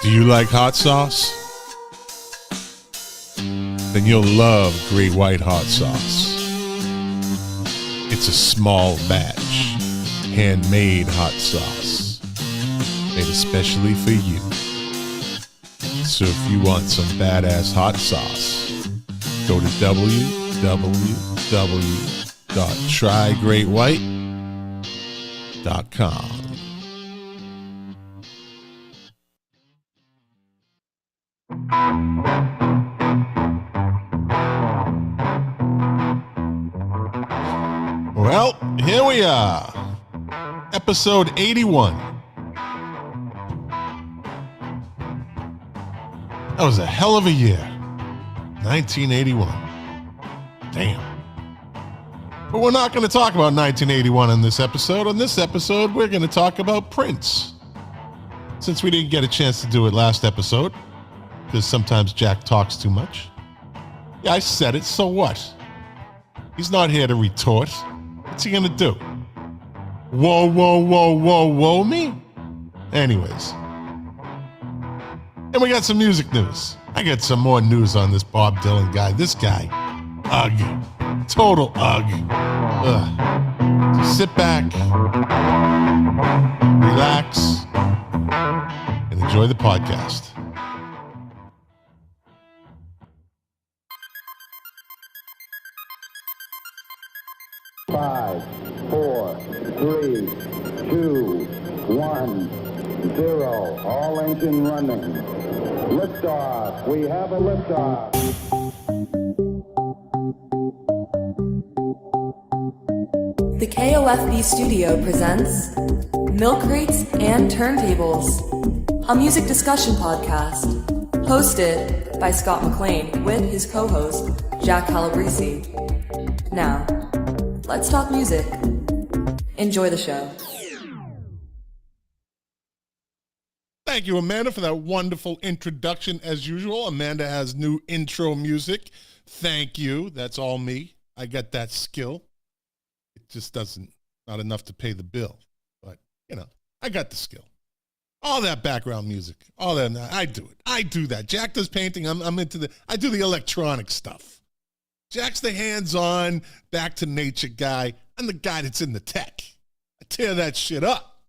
Do you like hot sauce? Then you'll love Great White Hot Sauce. It's a small batch, handmade hot sauce, made especially for you. So if you want some badass hot sauce, go to www.trygreatwhite.com. Well, here we are. Episode 81. That was a hell of a year. 1981. Damn. But we're not going to talk about 1981 in this episode. On this episode, we're going to talk about Prince. Since we didn't get a chance to do it last episode, because sometimes Jack talks too much. Yeah, I said it, so what? He's not here to retort. What's he gonna do? Whoa me? Anyways. And we got some music news. I got some more news on this Bob Dylan guy. This guy, ugh. Total ugh. So sit back, relax, and enjoy the podcast. Five, 4, 3, 2, 1, 0. All engine running. Liftoff. We have a liftoff. The KOFB Studio presents Milk Crates and Turntables, a music discussion podcast hosted by Scott McLean with his co-host Jack Calabrese. Now, let's talk music. Enjoy the show. Thank you, Amanda, for that wonderful introduction as usual. Amanda has new intro music. Thank you. That's all me. I got that skill. It just not enough to pay the bill. But, I got the skill. All that background music, all that, I do it. I do that. Jack does painting. I'm into I do the electronic stuff. Jack's the hands-on, back to nature guy. I'm the guy that's in the tech. I tear that shit up.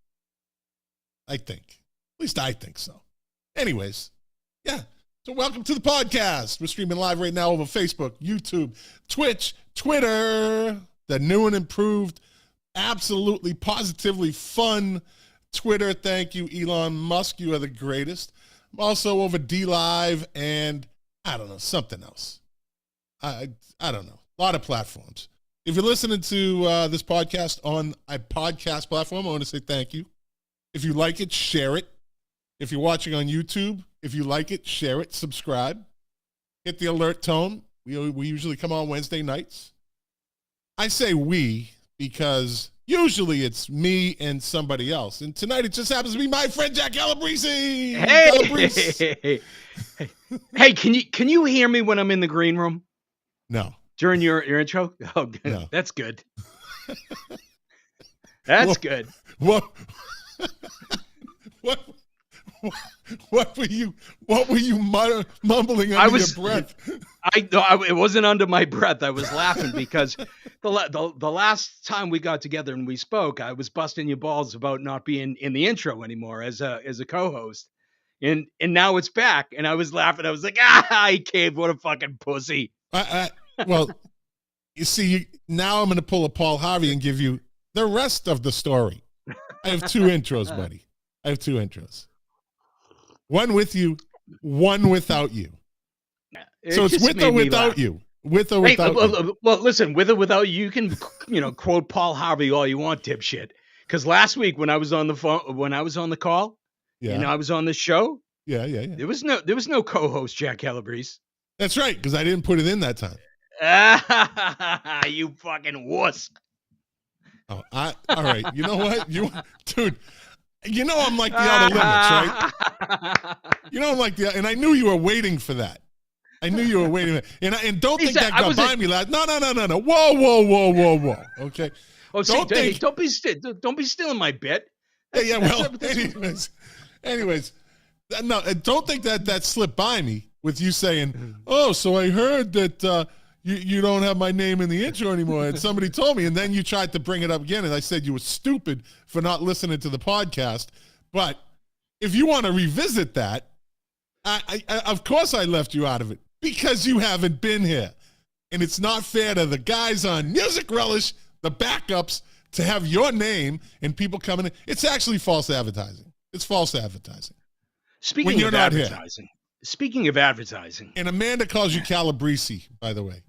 I think. At least I think so. Anyways, yeah. So welcome to the podcast. We're streaming live right now over Facebook, YouTube, Twitch, Twitter, the new and improved, absolutely, positively fun Twitter. Thank you, Elon Musk. You are the greatest. I'm also over DLive and, I don't know, something else. I don't know. A lot of platforms. If you're listening to this podcast on a podcast platform, I want to say thank you. If you like it, share it. If you're watching on YouTube, if you like it, share it, subscribe. Hit the alert tone. We usually come on Wednesday nights. I say we because usually it's me and somebody else. And tonight it just happens to be my friend Jack Calabrese. Hey! Calabrese. Hey, can you hear me when I'm in the green room? No. During your intro? Oh, good. No. That's good. That's good. What were you mumbling under your breath? It wasn't under my breath. I was laughing because the last time we got together and we spoke, I was busting your balls about not being in the intro anymore as a co-host. And now it's back, and I was laughing. I was like, I caved. What a fucking pussy. Well, you see, now I'm going to pull a Paul Harvey and give you the rest of the story. I have two intros, buddy. I have two intros. One with you, one without you. So it's with or without you. With or without you. Well, listen, with or without you, you can, quote Paul Harvey all you want, dipshit. Because last week when I was on the phone, when I was on the call, and I was on the show, there was no co-host Jack Calabrese. That's right, because I didn't put it in that time. You fucking wuss. Oh, all right. You know what, dude? You know I'm like the Outer Limits, right? You know I'm like and I knew you were waiting for that. I knew you were waiting. And don't think that got by me last. No. Whoa. Okay. Oh, don't be stealing my bit. Yeah. Well, anyways, No, don't think that slipped by me with you saying, "Oh, so I heard that you don't have my name in the intro anymore," and somebody told me, and then you tried to bring it up again, and I said you were stupid for not listening to the podcast. But if you want to revisit that, I of course I left you out of it because you haven't been here, and it's not fair to the guys on Music Relish, the backups, to have your name and people coming in. It's actually false advertising. It's false advertising. Speaking of advertising, and Amanda calls you Calabrese, by the way,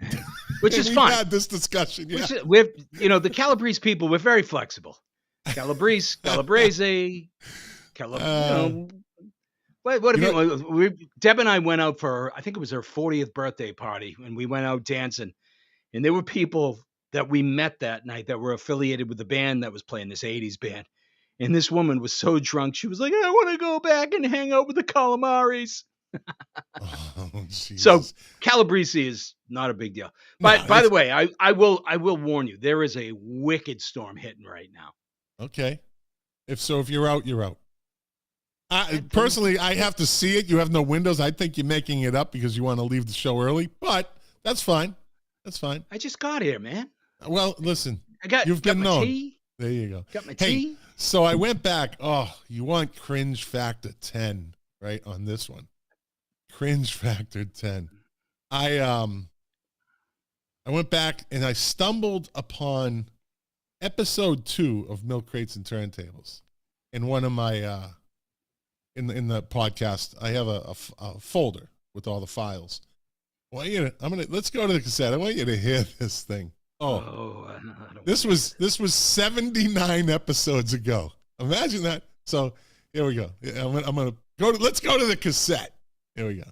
which is fine. We had this discussion. Yeah. The Calabrese people, we're very flexible. Calabrese, what have you? Deb and I went out for, I think it was her 40th birthday party, and we went out dancing, and there were people that we met that night that were affiliated with the band that was playing, this 80s band. And this woman was so drunk, she was like, I want to go back and hang out with the Calamaris. So Calabrese is not a big deal. But by the way, I will warn you, there is a wicked storm hitting right now. Okay. If you're out, you're out. Personally, I have to see it. You have no windows. I think you're making it up because you want to leave the show early, but that's fine. That's fine. I just got here, man. Well, listen, you've been my known. Tea. There you go. Got my tea. So I went back. Oh, you want cringe factor 10, right, on this one. Cringe factor 10. I went back and I stumbled upon episode 2 of Milk Crates and Turntables in one of my in the podcast. I have a folder with all the files. Let's go to the cassette. I want you to hear this thing. This was 79 episodes ago. Imagine that. So here we go. I'm gonna go. Let's go to the cassette. Here we go.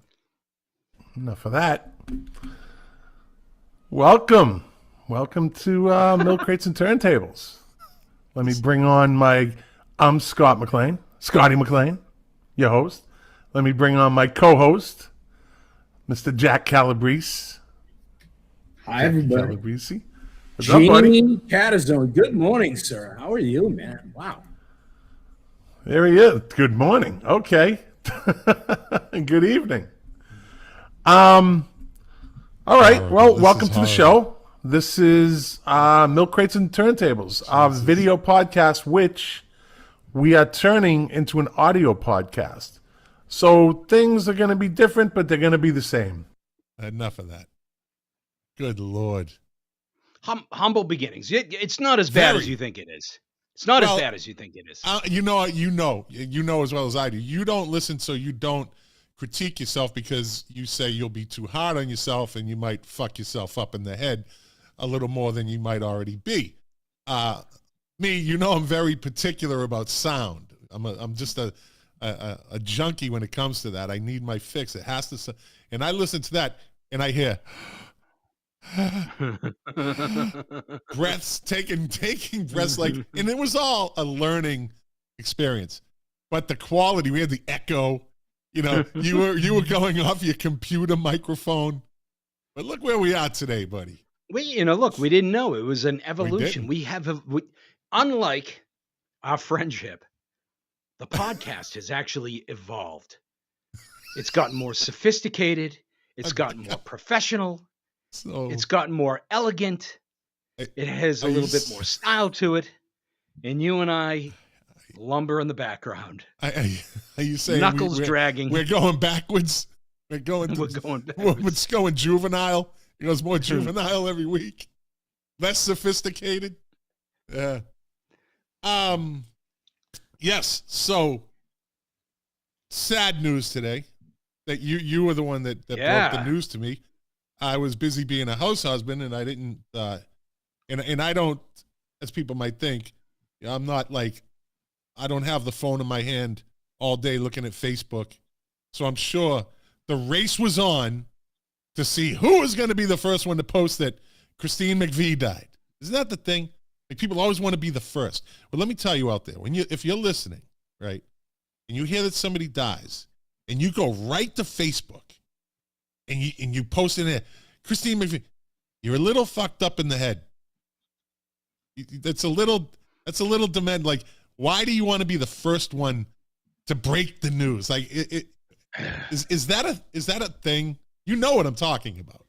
Enough of that. Welcome to Milk Crates and Turntables. Let me bring on I'm Scotty McLean, your host. Let me bring on my co-host, Mr. Jack Calabrese. Hi, everybody. Calabrese. What's up, buddy? Gene Catazone. Good morning, sir. How are you, man? Wow. There he is. Good morning. Okay. Good evening. All right. Well, welcome to the show. This is Milk Crates and Turntables, our video podcast, which we are turning into an audio podcast. So things are going to be different, but they're going to be the same. Enough of that. Good Lord. Humble beginnings. It's not as bad as you think it is. It's not as bad as you think it is. You know as well as I do. You don't listen, so you don't critique yourself because you say you'll be too hard on yourself and you might fuck yourself up in the head a little more than you might already be. Me, I'm very particular about sound. I'm just a junkie when it comes to that. I need my fix. It has to, and I listen to that and I hear breaths, taking breaths, and it was all a learning experience. But the quality, we had the echo. You were going off your computer microphone. But look where we are today, buddy. We didn't know it was an evolution. Unlike our friendship, the podcast has actually evolved. It's gotten more sophisticated. It's gotten more professional. It's gotten more elegant. It has a little bit more style to it. And you and I lumber in the background. Are you saying knuckles dragging? We're going backwards. We're going backwards. It's going juvenile. It goes more juvenile every week. Less sophisticated. Yeah. Yes. So sad news today that you were the one that broke the news to me. I was busy being a house husband, and I didn't. And I don't, as people might think, I'm not like, I don't have the phone in my hand all day looking at Facebook. So I'm sure the race was on to see who was going to be the first one to post that Christine McVie died. Isn't that the thing? Like, people always want to be the first. Well, let me tell you out there, if you're listening, right, and you hear that somebody dies, and you go right to Facebook, and you post in there, Christine McVie, you're a little fucked up in the head. That's a little dement. Like, why do you want to be the first one to break the news. Like, is that a thing? You know what I'm talking about.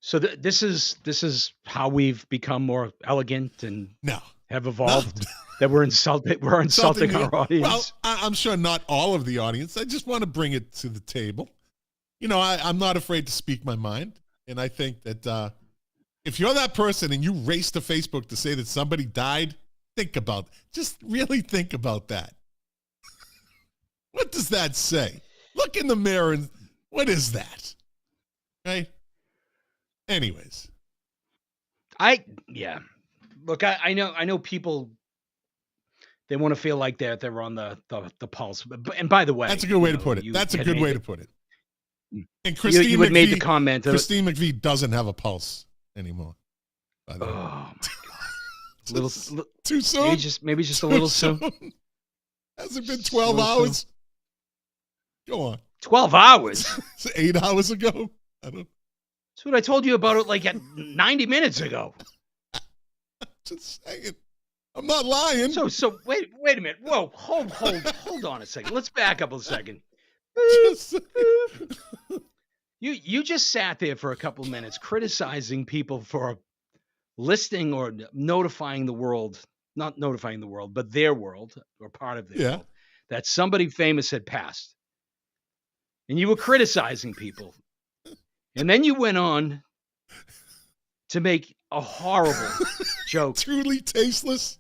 So this is how we've become more elegant and No. have evolved. That we're insulting our audience. Well, I'm sure not all of the audience. I just want to bring it to the table. You know, I'm not afraid to speak my mind. And I think that if you're that person and you race to Facebook to say that somebody died, just really think about that. What does that say? Look in the mirror and what is that? Right? Anyways. Look, I know people, they want to feel like they're on the pulse. And by the way, that's a good way to put it. That's a good way to put it. And Christine you had McVie, made the comment. Christine McVie doesn't have a pulse anymore. Oh my God. Too soon? Maybe just a little soon. Has it been 12 hours? Go on. 12 hours? 8 hours ago? I don't. That's what I told you about it like 90 minutes ago. Just saying. I'm not lying. So wait a minute. Whoa, hold on a second. Let's back up a second. You just sat there for a couple minutes criticizing people for listing or notifying the world, not notifying the world, but their world or part of their world, that somebody famous had passed. And you were criticizing people. And then you went on to make a horrible joke. Truly tasteless.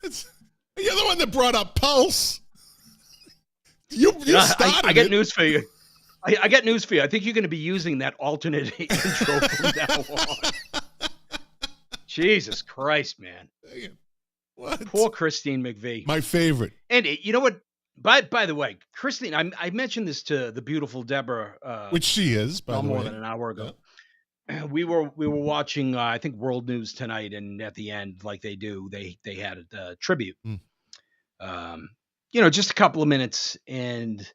You're the one that brought up Pulse. You started I got news for you. I got news for you. I think you're going to be using that alternate intro from now on. Jesus Christ, man. What? Poor Christine McVie. My favorite. And you know what? By the way, Christine, I mentioned this to the beautiful Deborah. Which she is, by the way. More than an hour ago. Yeah. We were watching, I think, World News Tonight, and at the end, like they do, they had a tribute. Just a couple of minutes, and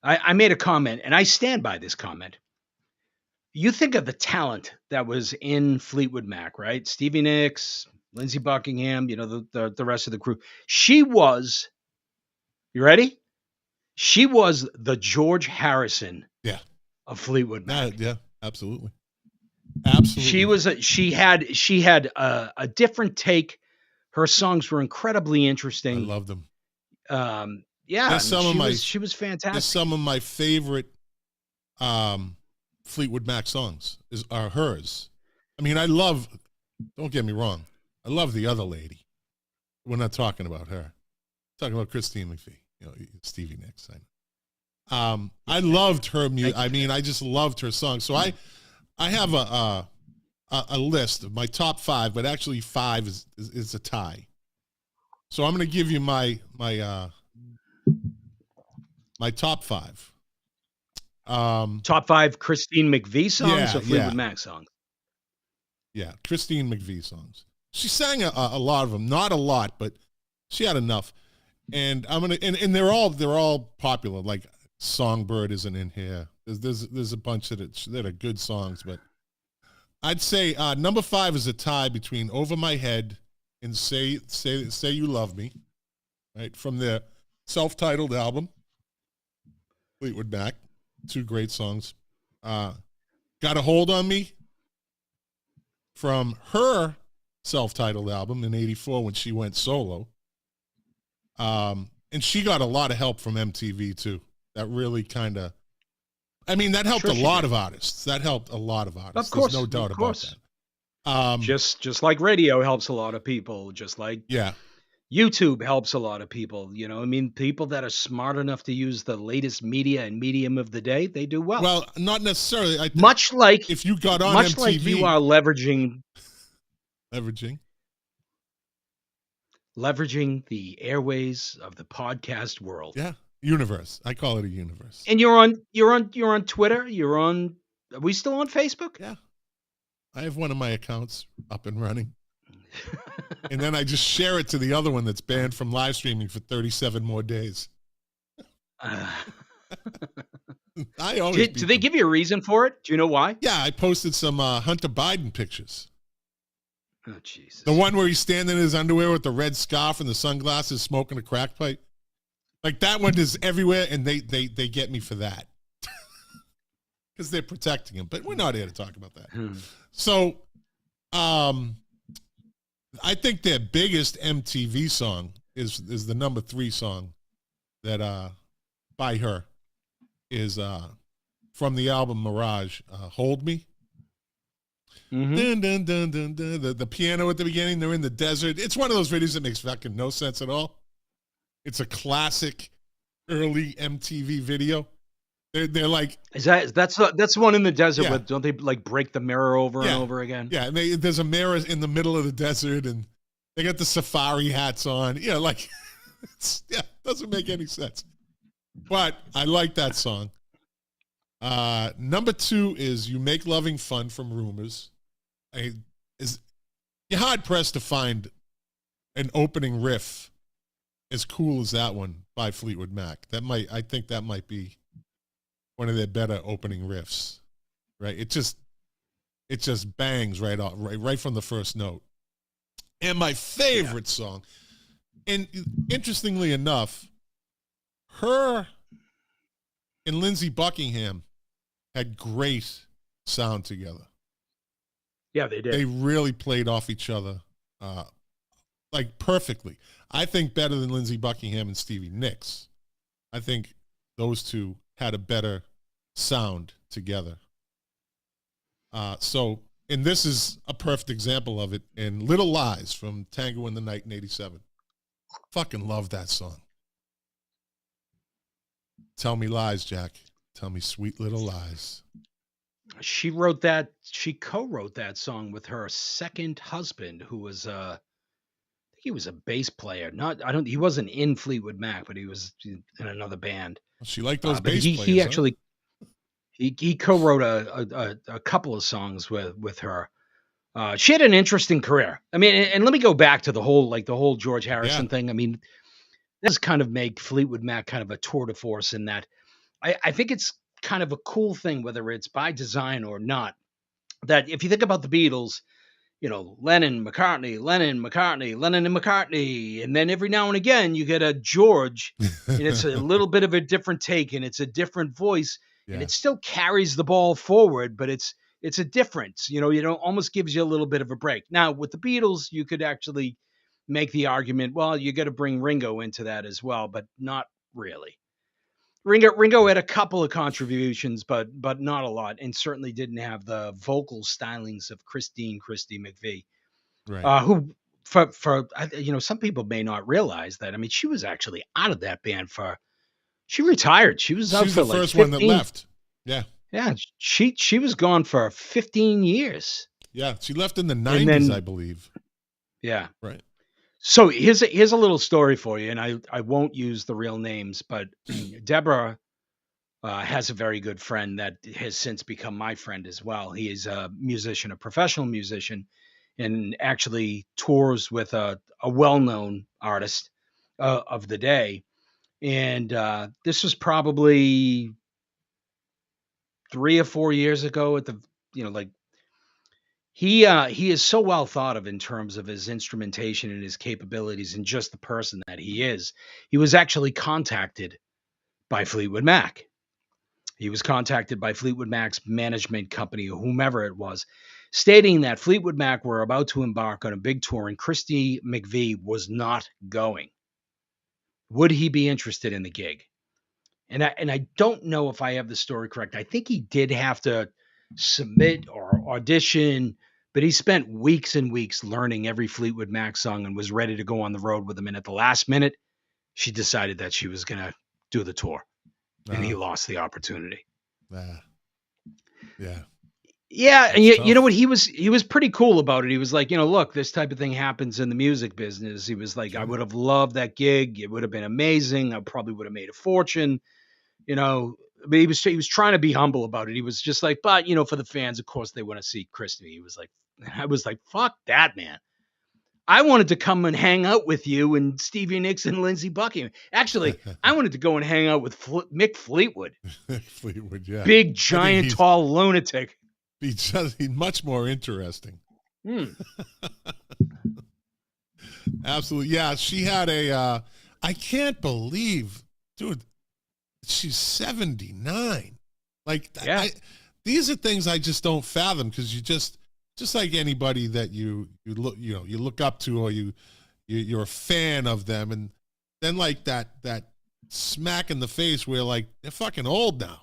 I made a comment, and I stand by this comment. You think of the talent that was in Fleetwood Mac, right? Stevie Nicks, Lindsey Buckingham, the rest of the crew. She was, you ready? She was the George Harrison of Fleetwood Mac. Yeah, absolutely. Absolutely. She had a different take. Her songs were incredibly interesting. I loved them. She was fantastic. Some of my favorite Fleetwood Mac songs are hers. I mean, don't get me wrong, I love the other lady. We're not talking about her. We're talking about Christine McVie, Stevie Nicks. I loved her music. I mean, I just loved her songs. So I have a list of my top 5, but actually 5 is a tie. So I'm going to give you my top 5. Top 5 Christine McVie songs or Fleetwood Mac songs? Yeah, Christine McVie songs. She sang a lot of them, not a lot, but she had enough. And I'm gonna and they're all popular. Like Songbird isn't in here. There's a bunch that are good songs, but I'd say number 5 is a tie between Over My Head and Say You Love Me, right, from their self-titled album, Fleetwood Mac. 2 great songs. Got a Hold on Me from her self-titled album in '84 when she went solo. And she got a lot of help from MTV too. That really kind of, that helped a lot of artists. Of course, there's no doubt about that. Just like radio helps a lot of people, just like YouTube helps a lot of people. People that are smart enough to use the latest media and medium of the day, they do well. Well, not necessarily. Much like if you got on much MTV, like you are leveraging the airways of the podcast world. Yeah, universe. I call it a universe. And you're on Twitter. Are we still on Facebook? Yeah, I have one of my accounts up and running. And then I just share it to the other one that's banned from live streaming for 37 more days. Do they give you a reason for it? Do you know why? Yeah, I posted some Hunter Biden pictures. Oh, Jesus. The one where he's standing in his underwear with the red scarf and the sunglasses, smoking a crack pipe. Like that one is everywhere, and they get me for that. Because they're protecting him. But we're not here to talk about that. So, I think their biggest MTV song is the number 3 song that by her is from the album Mirage, Hold Me. Mm-hmm. Dun, dun, dun, dun, dun. The piano at the beginning, they're in the desert. It's one of those videos that makes fucking no sense at all. It's a classic early MTV video. They're like, that's the one in the desert. Yeah. With, don't they like break the mirror over and Yeah. over again? yeah, and there's a mirror in the middle of the desert, and they got the safari hats on. Yeah, like, doesn't make any sense. But I like that song. Number 2 is "You Make Loving Fun" from Rumors. You're hard pressed to find an opening riff as cool as that one by Fleetwood Mac. I think that might be one of their better opening riffs, right? It just bangs right from the first note. And my favorite song, and interestingly enough, her and Lindsey Buckingham had great sound together. Yeah, they did. They really played off each other like perfectly. I think better than Lindsey Buckingham and Stevie Nicks. I think those two had a better sound together. And this is a perfect example of it in Little Lies from Tango in the Night in 87. Fucking love that song. Tell me lies, Jack. Tell me sweet little lies. She co-wrote that song with her second husband, who was I think he was a bass player. He wasn't in Fleetwood Mac, but he was in another band. She liked those But bass he players. actually he co-wrote a couple of songs with her. She had an interesting career. I mean, and let me go back to the whole George Harrison thing. I mean, this kind of make Fleetwood Mac kind of a tour de force in that I think it's kind of a cool thing, whether it's by design or not, that if you think about the Beatles, you know, Lennon, McCartney, Lennon and McCartney. And then every now and again you get a George and it's a little bit of a different take and it's a different voice and it still carries the ball forward, but it's a difference, you know, almost gives you a little bit of a break. Now with the Beatles, you could actually make the argument, well, you got to bring Ringo into that as well, but not really. Ringo had a couple of contributions, but not a lot, and certainly didn't have the vocal stylings of Christy McVie, Right. who, for some people may not realize that. I mean, she was actually out of that band she retired. She was out She's for the like first 15, one that left. Yeah. Yeah, she was gone for 15 years. Yeah, she left in the 90s, I believe. Yeah. Right. So here's a little story for you, and I won't use the real names, but Deborah has a very good friend that has since become my friend as well. He is a musician, a professional musician, and actually tours with a well-known artist of the day. And this was probably 3 or 4 years ago at the, he is so well thought of in terms of his instrumentation and his capabilities and just the person that he is. He was actually contacted by Fleetwood Mac. He was contacted by Fleetwood Mac's management company or whomever it was, stating that Fleetwood Mac were about to embark on a big tour and Christy McVie was not going. Would he be interested in the gig? And I don't know if I have the story correct. I think he did have to submit or audition, but he spent weeks and weeks learning every Fleetwood Mac song and was ready to go on the road with them. And at the last minute, she decided that she was going to do the tour. And he lost the opportunity. Yeah. Yeah, and you know what? He was pretty cool about it. He was like, look, this type of thing happens in the music business. He was like, sure. I would have loved that gig. It would have been amazing. I probably would have made a fortune, But he was trying to be humble about it. He was just like, but for the fans, of course, they want to see Christy. He was like, I was like, fuck that, man. I wanted to come and hang out with you and Stevie Nicks and Lindsey Buckingham. Actually, I wanted to go and hang out with Mick Fleetwood. Fleetwood, yeah. Big, giant, tall lunatic. He's much more interesting. Absolutely. Yeah, she had I can't believe, dude, she's 79. Like, Yeah. these are things I just don't fathom, because you just like anybody that you look up to, or you're a fan of them, and then like that smack in the face where like they're fucking old now.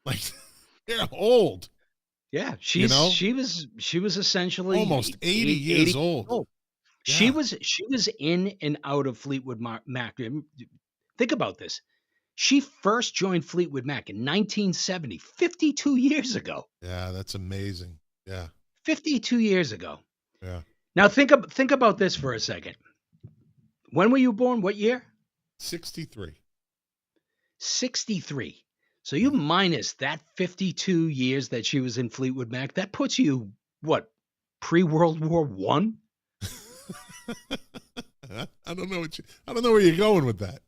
Like, they're old. Yeah, You know? she was essentially Almost 80 years old. She Yeah. was in and out of Fleetwood Mac. Think about this. She first joined Fleetwood Mac in 1970, 52 years ago. Yeah, that's amazing. Yeah. 52 years ago. Yeah. Now think about this for a second. When were you born? What year? 63. 63. So you minus that 52 years that she was in Fleetwood Mac, that puts you, what, pre-World War One? I don't know where you're going with that.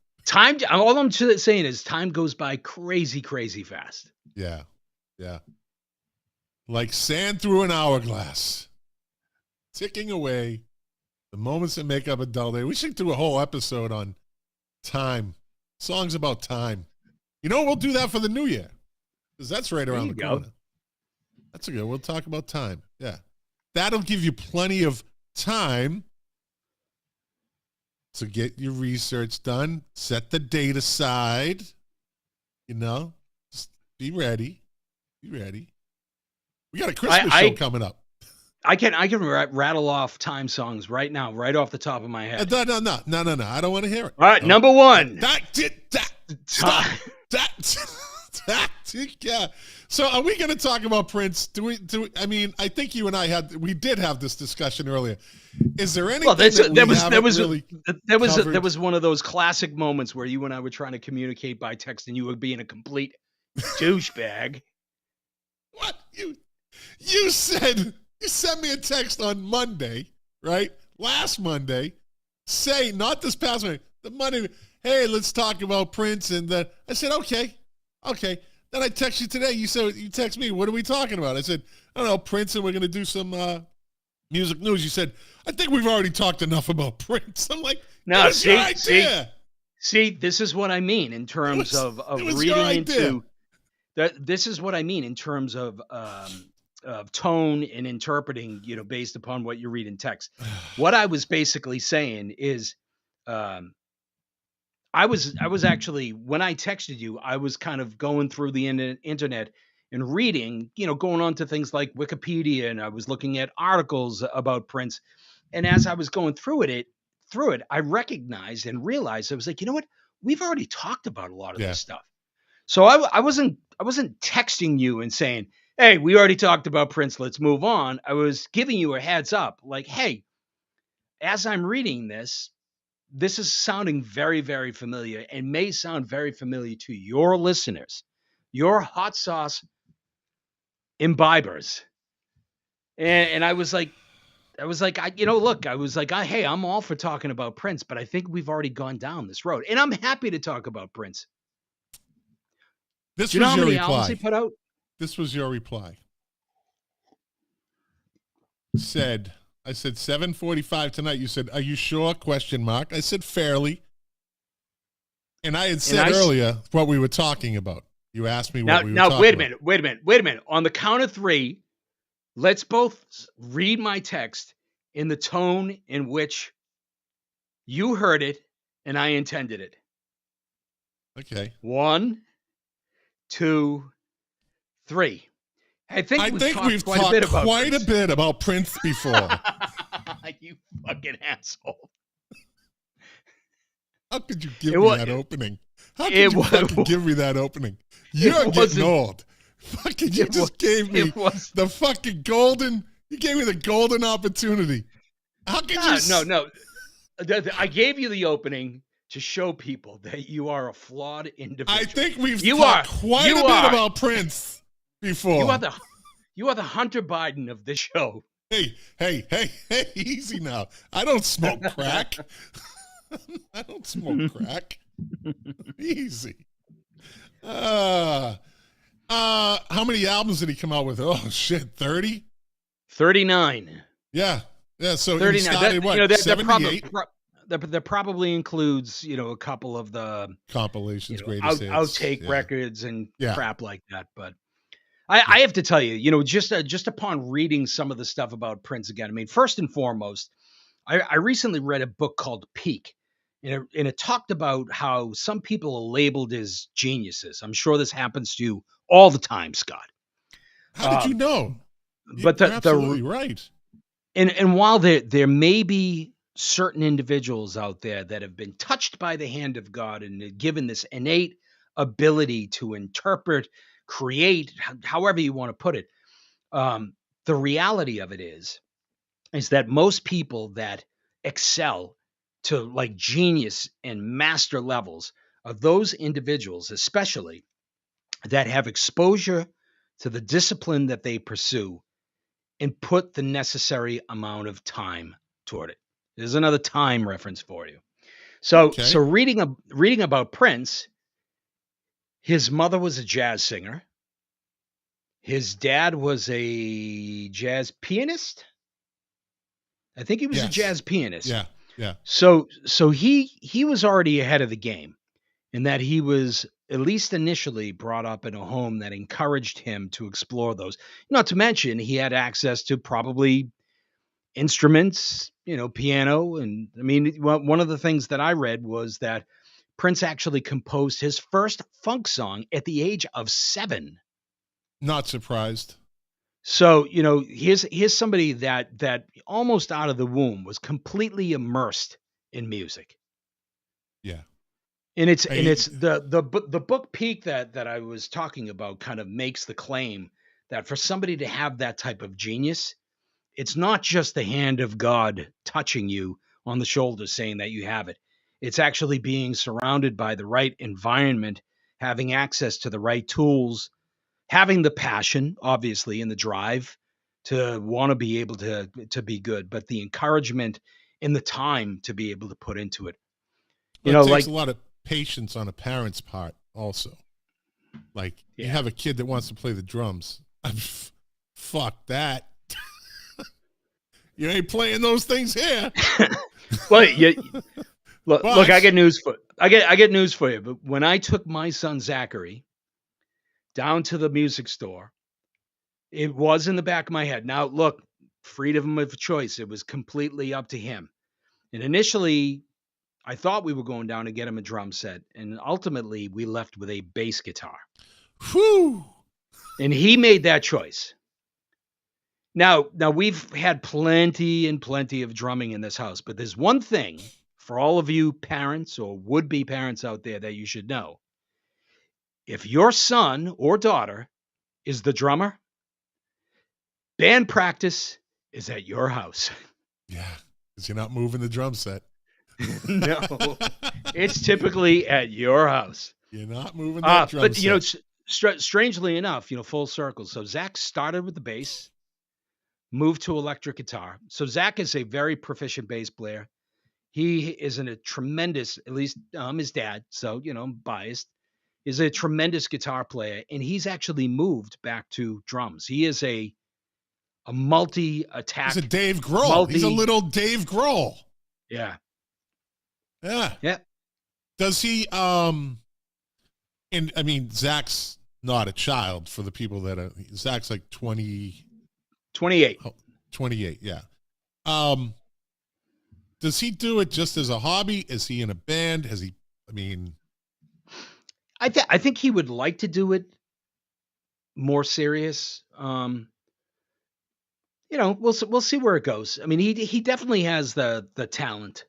All I'm saying is time goes by crazy, crazy fast. Yeah. Yeah. Like sand through an hourglass. Ticking away. The moments that make up a dull day. We should do a whole episode on time. Songs about time. You know, we'll do that for the new year, because that's right around the corner. That's a good. We'll talk about time. Yeah. That'll give you plenty of time to get your research done. Set the date aside. You know, just be ready. Be ready. We got a Christmas show coming up. I can rattle off time songs right now, right off the top of my head. No. I don't want to hear it. All right, number one. Yeah. So are we going to talk about Prince? I mean, I think you and I did have this discussion earlier. Is there anything there was one of those classic moments where you and I were trying to communicate by text, and you were being a complete douchebag. What? You said, you sent me a text on Monday, right? Last Monday, say, not this past Monday, the Monday, hey, let's talk about Prince. And then I said, okay. Then I text you today. You text me, what are we talking about? I said, I don't know, Prince, and we're going to do some music news. You said, I think we've already talked enough about Prince. I'm like, no, see, this is what I mean in terms of reading into that. This is what I mean in terms of tone and interpreting, based upon what you read in text. What I was basically saying is, I was actually, when I texted you, I was kind of going through the internet and reading, going on to things like Wikipedia, and I was looking at articles about Prince. And as I was going through it, I recognized and realized, I was like, you know what? We've already talked about a lot of this stuff. So I wasn't texting you and saying, hey, we already talked about Prince, let's move on. I was giving you a heads up, like, hey, as I'm reading this is sounding very, very familiar, and may sound very familiar to your listeners, your hot sauce imbibers. And I was like, hey, I'm all for talking about Prince, but I think we've already gone down this road, and I'm happy to talk about Prince. This Do you know was how your many reply. albums he put out? This was your reply. I said 7:45 tonight. You said, are you sure? ? I said fairly. And I had said earlier what we were talking about. You asked me what we were talking about. Now, wait a minute. On the count of three, let's both read my text in the tone in which you heard it and I intended it. Okay. 1, 2, 3. I think we've talked quite a bit about Prince before. You fucking asshole. How could you give me that opening? How could you fucking give me that opening? You're getting old. Fucking, you just gave me the fucking golden, you gave me the golden opportunity. How could you? No. I gave you the opening to show people that you are a flawed individual. I think we've talked quite a bit about Prince before. You are the Hunter Biden of this show. Hey, easy now. I don't smoke crack. Easy. How many albums did he come out with? Oh shit, 30? 39. Yeah. Yeah. So he 39. started what? That 78 probably includes, a couple of the compilations, greatest hits. outtake Yeah. records and Yeah. crap like that. But I have to tell you, just upon reading some of the stuff about Prince again, I mean, first and foremost, I recently read a book called Peak, and it talked about how some people are labeled as geniuses. I'm sure this happens to you all the time, Scott. How did you know? But You're absolutely right. And while there may be certain individuals out there that have been touched by the hand of God and given this innate ability to interpret, create, however you want to put it, the reality of it is that most people that excel to like genius and master levels are those individuals, especially that have exposure to the discipline that they pursue and put the necessary amount of time toward it. There's another time reference for you. So reading about Prince, his mother was a jazz singer. His dad was a jazz pianist. I think he was a jazz pianist. Yeah. Yeah. So he was already ahead of the game in that he was at least initially brought up in a home that encouraged him to explore those. Not to mention he had access to probably instruments, piano. And I mean, one of the things that I read was that Prince actually composed his first funk song at the age of 7. Not surprised. So, here's somebody that almost out of the womb was completely immersed in music. Yeah. And it's the book Peak that I was talking about kind of makes the claim that for somebody to have that type of genius, it's not just the hand of God touching you on the shoulder saying that you have it. It's actually being surrounded by the right environment, having access to the right tools, having the passion, obviously, and the drive to want to be able to be good, but the encouragement and the time to be able to put into it. It takes a lot of patience on a parent's part also. Like you have a kid that wants to play the drums. Fuck that. You ain't playing those things here. Well, look, I get news for you. But when I took my son Zachary down to the music store, it was in the back of my head. Now, look, freedom of choice. It was completely up to him. And initially, I thought we were going down to get him a drum set, and ultimately, we left with a bass guitar. Whew. And he made that choice. Now we've had plenty of drumming in this house, but there's one thing for all of you parents or would-be parents out there that you should know. If your son or daughter is the drummer, band practice is at your house. Yeah, because you're not moving the drum set. No, it's typically at your house. You're not moving that drum set. But, strangely enough, full circle. So Zach started with the bass, moved to electric guitar. So Zach is a very proficient bass player. He is a tremendous, at least his dad, so, I'm biased, is a tremendous guitar player. And he's actually moved back to drums. He is a multi-attack. He's a Dave Grohl. He's a little Dave Grohl. Yeah. Yeah. Yeah. Does he, Zach's not a child for the people that are, Zach's like 28. 28, yeah. Does he do it just as a hobby? Is he in a band? I think he would like to do it more serious. We'll see where it goes. I mean, he definitely has the talent.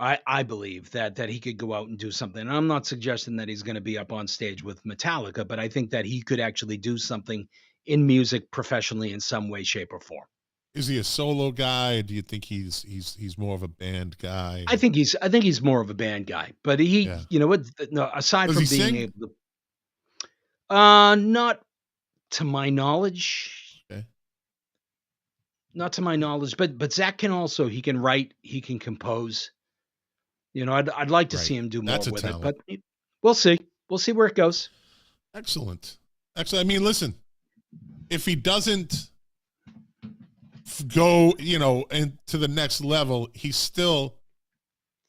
I believe that he could go out and do something. And I'm not suggesting that he's going to be up on stage with Metallica, but I think that he could actually do something in music professionally in some way, shape, or form. Is he a solo guy, or do you think he's more of a band guy? I think he's more of a band guy, but he, aside from being able to, not to my knowledge, okay. Not to my knowledge, but Zach can also, he can write, he can compose. I'd like to see him do more with it, but we'll see. We'll see where it goes. Excellent. Listen, if he doesn't go, and to the next level, he still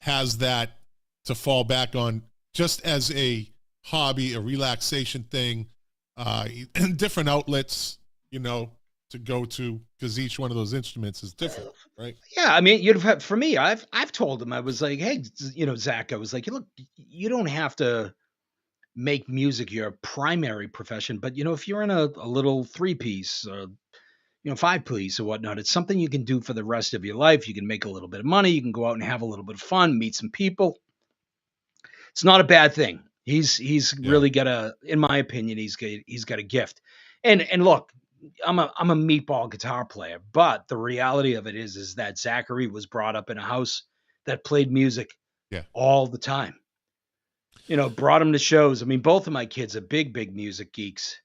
has that to fall back on just as a hobby, a relaxation thing, and different outlets, to go to, because each one of those instruments is different, right? Yeah, I mean, for me, I've told him, I was like, hey, Zach, I was like, look, you don't have to make music your primary profession, but if you're in a little 3-piece or 5-piece or whatnot, it's something you can do for the rest of your life. You can make a little bit of money. You can go out and have a little bit of fun, meet some people. It's not a bad thing. He's really got in my opinion, he's got a gift. And look, I'm a meatball guitar player, but the reality of it is that Zachary was brought up in a house that played music all the time. Brought him to shows. I mean, both of my kids are big music geeks.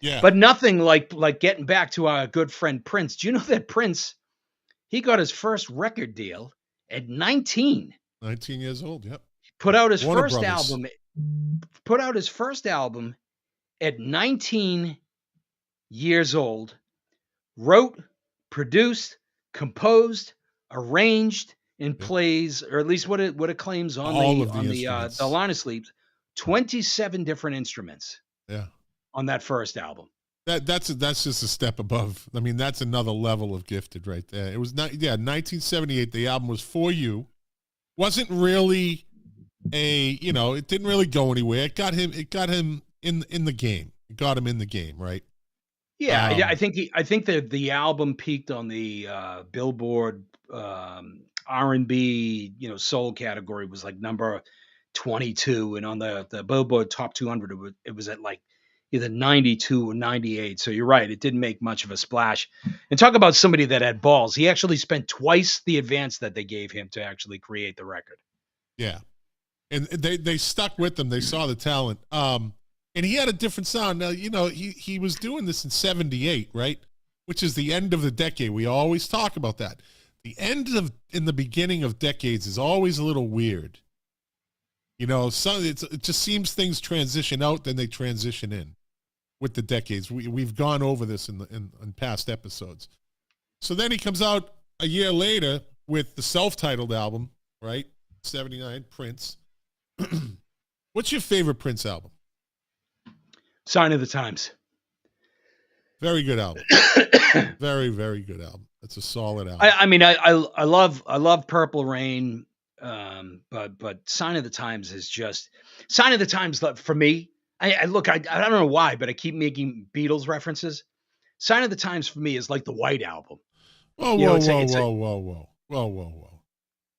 Yeah. But nothing like getting back to our good friend Prince. Do you know that Prince, he got his first record deal at 19. 19 years old, yep. Put out his Warner first Brothers. album at 19 years old. Wrote, produced, composed, arranged, and plays, or at least what it claims on the line of sleeves, 27 different instruments. Yeah. On that first album. That's just a step above. I mean, that's another level of gifted right there. It was 1978. The album was For You. Wasn't really it didn't really go anywhere. It got him in the game. It got him in the game, right? Yeah, I think that the album peaked on the Billboard R&B, soul category, was like number 22, and on the Billboard Top 200 it was at like either 92 or 98. So you're right, it didn't make much of a splash. And talk about somebody that had balls. He actually spent twice the advance that they gave him to actually create the record. Yeah. And they stuck with them. They saw the talent. And he had a different sound. Now, he was doing this in 78, right? Which is the end of the decade. We always talk about that. The end in the beginning of decades is always a little weird. It just seems things transition out, then they transition in with the decades. We've gone over this in past episodes. So then he comes out a year later with the self-titled album, right? 79, Prince. What's your favorite Prince album? Sign of the Times. Very good album. Very, very good album. It's a solid album. I love Purple Rain, but Sign of the Times is just Sign of the Times for me. I don't know why, but I keep making Beatles references. Sign of the Times for me is like the White Album. Whoa.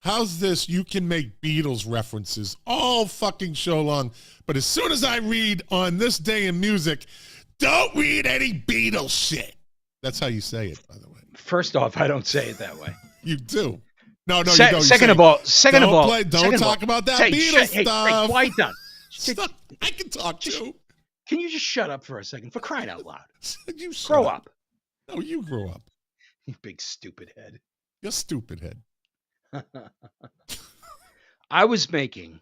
How's this? You can make Beatles references all fucking show long, but as soon as I read On This Day in Music, don't read any Beatles shit. That's how you say it, by the way. First off, I don't say it that way. You do. No, you don't. Second of all, don't talk about that Beatles stuff. Hey, quiet down. I can talk too. Can you just shut up for a second? For crying out loud. You grow up. No, you grow up. You big stupid head. You're stupid head. I was making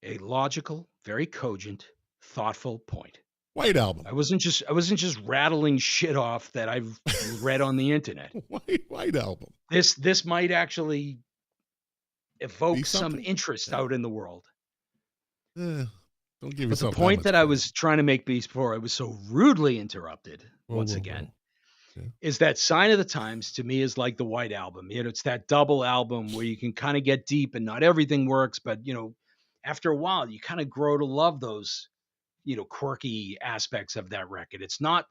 a logical, very cogent, thoughtful point. White Album. I wasn't just rattling shit off that I've read on the internet. White Album. This might actually evoke some interest out in the world. Don't give But yourself the point that I was trying to make before I was so rudely interrupted once again. Yeah. Is that Sign of the Times to me is like the White Album. It's that double album where you can kind of get deep and not everything works, but after a while you kind of grow to love those, quirky aspects of that record. It's not,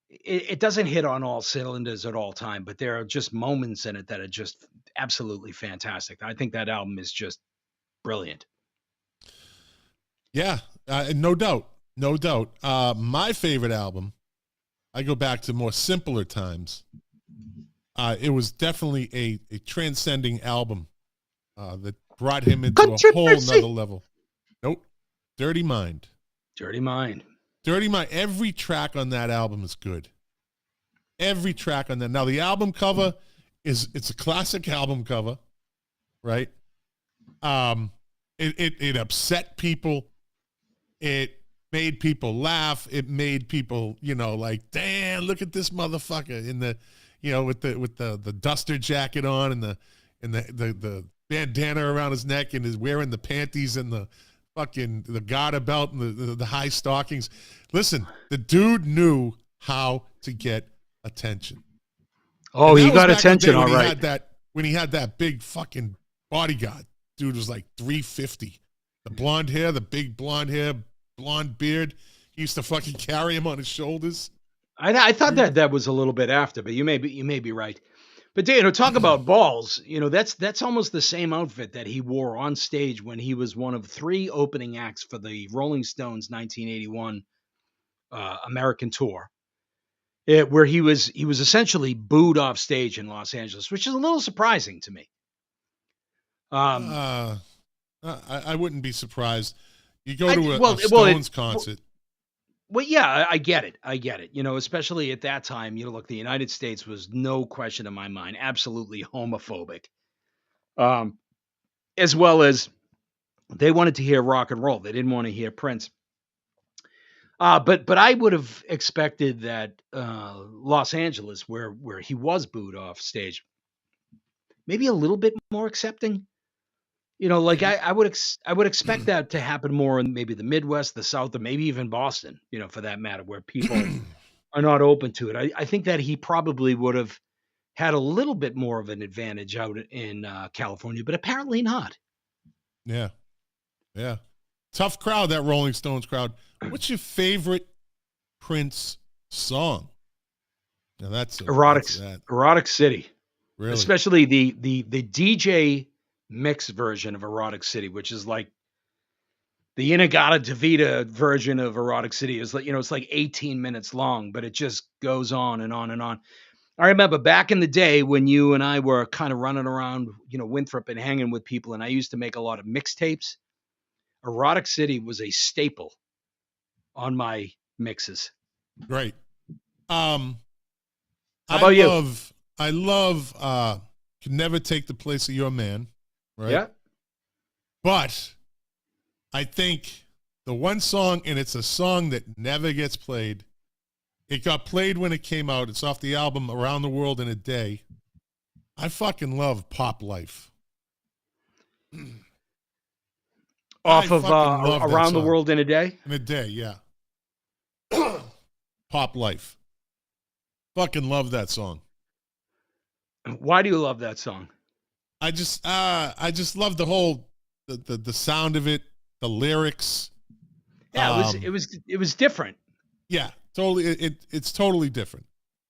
it doesn't hit on all cylinders at all time, but there are just moments in it that are just absolutely fantastic. I think that album is just brilliant. Yeah, no doubt. My favorite album, I go back to more simpler times. It was definitely a transcending album that brought him into a whole nother level. Nope. Dirty Mind. Every track on that album is good. Every track on that. Now, the album cover it's a classic album cover, right? It upset people. It made people laugh. It made people, like, damn, look at this motherfucker in the, with the duster jacket on and the bandana around his neck and is wearing the panties and the garter belt and the high stockings. Listen, the dude knew how to get attention. Oh, he got attention, all right. When he had that big fucking bodyguard, dude was like 350. The blonde hair, the big blonde hair, blonde beard. He used to fucking carry him on his shoulders. I thought that was a little bit after, but you may be right. But talk about balls. That's almost the same outfit that he wore on stage when he was one of 3 opening acts for the Rolling Stones 1981 American tour. Where he was essentially booed off stage in Los Angeles, which is a little surprising to me. I wouldn't be surprised. You go to a Stones concert. Well, yeah, I get it. Especially at that time, look, the United States was no question in my mind, absolutely homophobic. As well as they wanted to hear rock and roll. They didn't want to hear Prince. But I would have expected that Los Angeles, where he was booed off stage, maybe a little bit more accepting. I would expect that to happen more in maybe the Midwest, the South, or maybe even Boston, for that matter, where people are not open to it. I think that he probably would have had a little bit more of an advantage out in California, but apparently not. Yeah. Tough crowd, that Rolling Stones crowd. What's your favorite Prince song? Now that's Erotic City. Really? Especially the DJ mix version of Erotic City, which is like the Inagata-Davida version of Erotic City. Is like, it's like 18 minutes long, but it just goes on and on and on. I remember back in the day when you and I were kind of running around, Winthrop and hanging with people, and I used to make a lot of mixtapes. Erotic City was a staple on my mixes. Great. How about you? I love Can Never Take the Place of Your Man, right? Yeah. But I think the one song, and it's a song that never gets played. It got played when it came out. It's off the album Around the World in a Day. I fucking love Pop Life. Off of Around the World in a Day? In a Day, yeah. Pop Life. Fucking love that song. Why do you love that song? I just love the whole the sound of it, the lyrics. Yeah, it was different. Yeah, totally. It's totally different.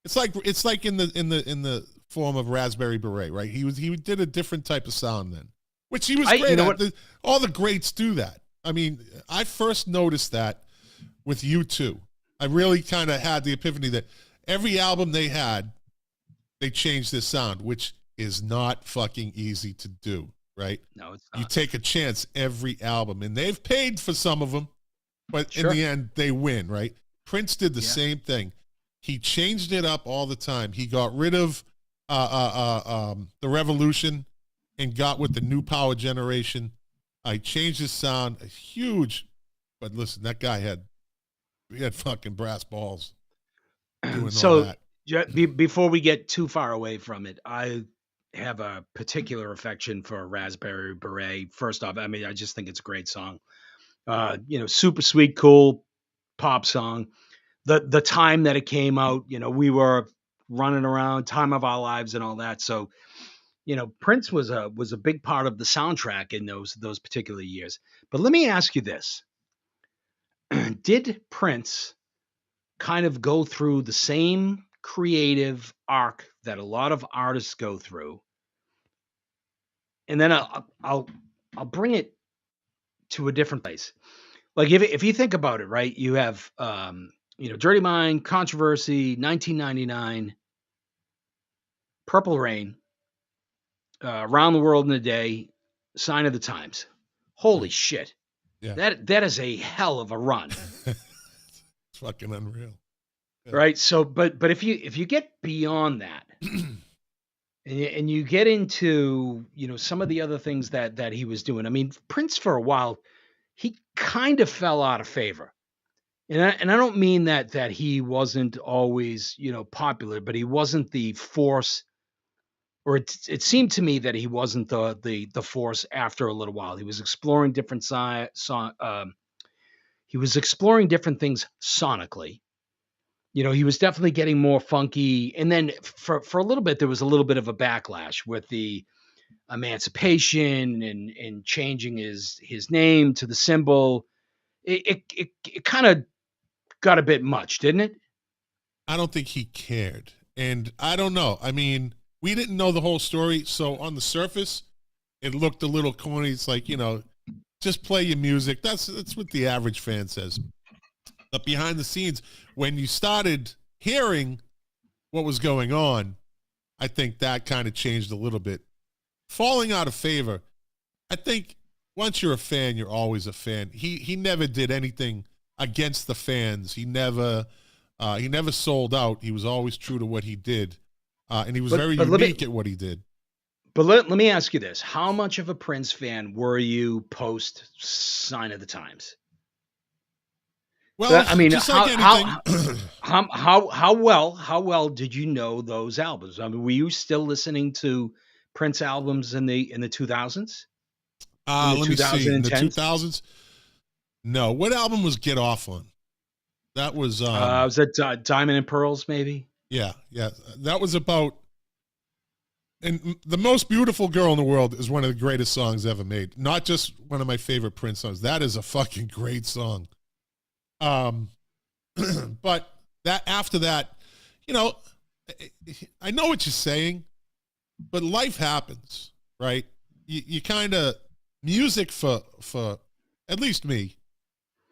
It's like in the form of Raspberry Beret, right? He did a different type of sound then, which he was great at. All the greats do that. I mean, I first noticed that with U2. I really kind of had the epiphany that every album they had, they changed their sound, which is not fucking easy to do, right? No, it's not. You take a chance every album, and they've paid for some of them, but in the end, they win, right? Prince did the same thing. He changed it up all the time. He got rid of the Revolution and got with the New Power Generation. I changed his sound, huge. But listen, that guy had fucking brass balls doing all that. Before we get too far away from it, I have a particular affection for Raspberry Beret. First off, I mean, I just think it's a great song. Super sweet, cool pop song. The time that it came out, we were running around, time of our lives and all that. So, Prince was a big part of the soundtrack in those particular years. But let me ask you this. Did Prince kind of go through the same creative arc that a lot of artists go through? And then I'll bring it to a different place. Like if you think about it, right? You have Dirty Mind, Controversy, 1999, Purple Rain, Around the World in a Day, Sign of the Times. Holy shit. Yeah. That is a hell of a run. It's fucking unreal. Yeah. Right? So but if you get beyond that and you get into, some of the other things that he was doing. I mean, Prince for a while, he kind of fell out of favor. And I don't mean that he wasn't always, popular, but he wasn't the force, or it seemed to me that he wasn't the force after a little while. He was exploring different he was exploring different things sonically. He was definitely getting more funky. And then for a little bit, there was a little bit of a backlash with the emancipation and changing his name to the symbol. It kind of got a bit much, didn't it? I don't think he cared. And I don't know. I mean, we didn't know the whole story. So on the surface, it looked a little corny. It's like, just play your music. That's what the average fan says. But behind the scenes, when you started hearing what was going on, I think that kind of changed a little bit. Falling out of favor, I think once you're a fan, you're always a fan. He never did anything against the fans. He never sold out. He was always true to what he did, and he was very unique at what he did. But let me ask you this: how much of a Prince fan were you post Sign of the Times? Well, I mean, just like anything. how well did you know those albums? I mean, were you still listening to Prince albums in the 2000s? Let me see. In the 2000s? No. What album was Get Off on? That was that Diamond and Pearls, maybe? Yeah. That was about. And The Most Beautiful Girl in the World is one of the greatest songs ever made. Not just one of my favorite Prince songs. That is a fucking great song. But that after that, I know what you're saying, but life happens, right? You kind of, music for at least me,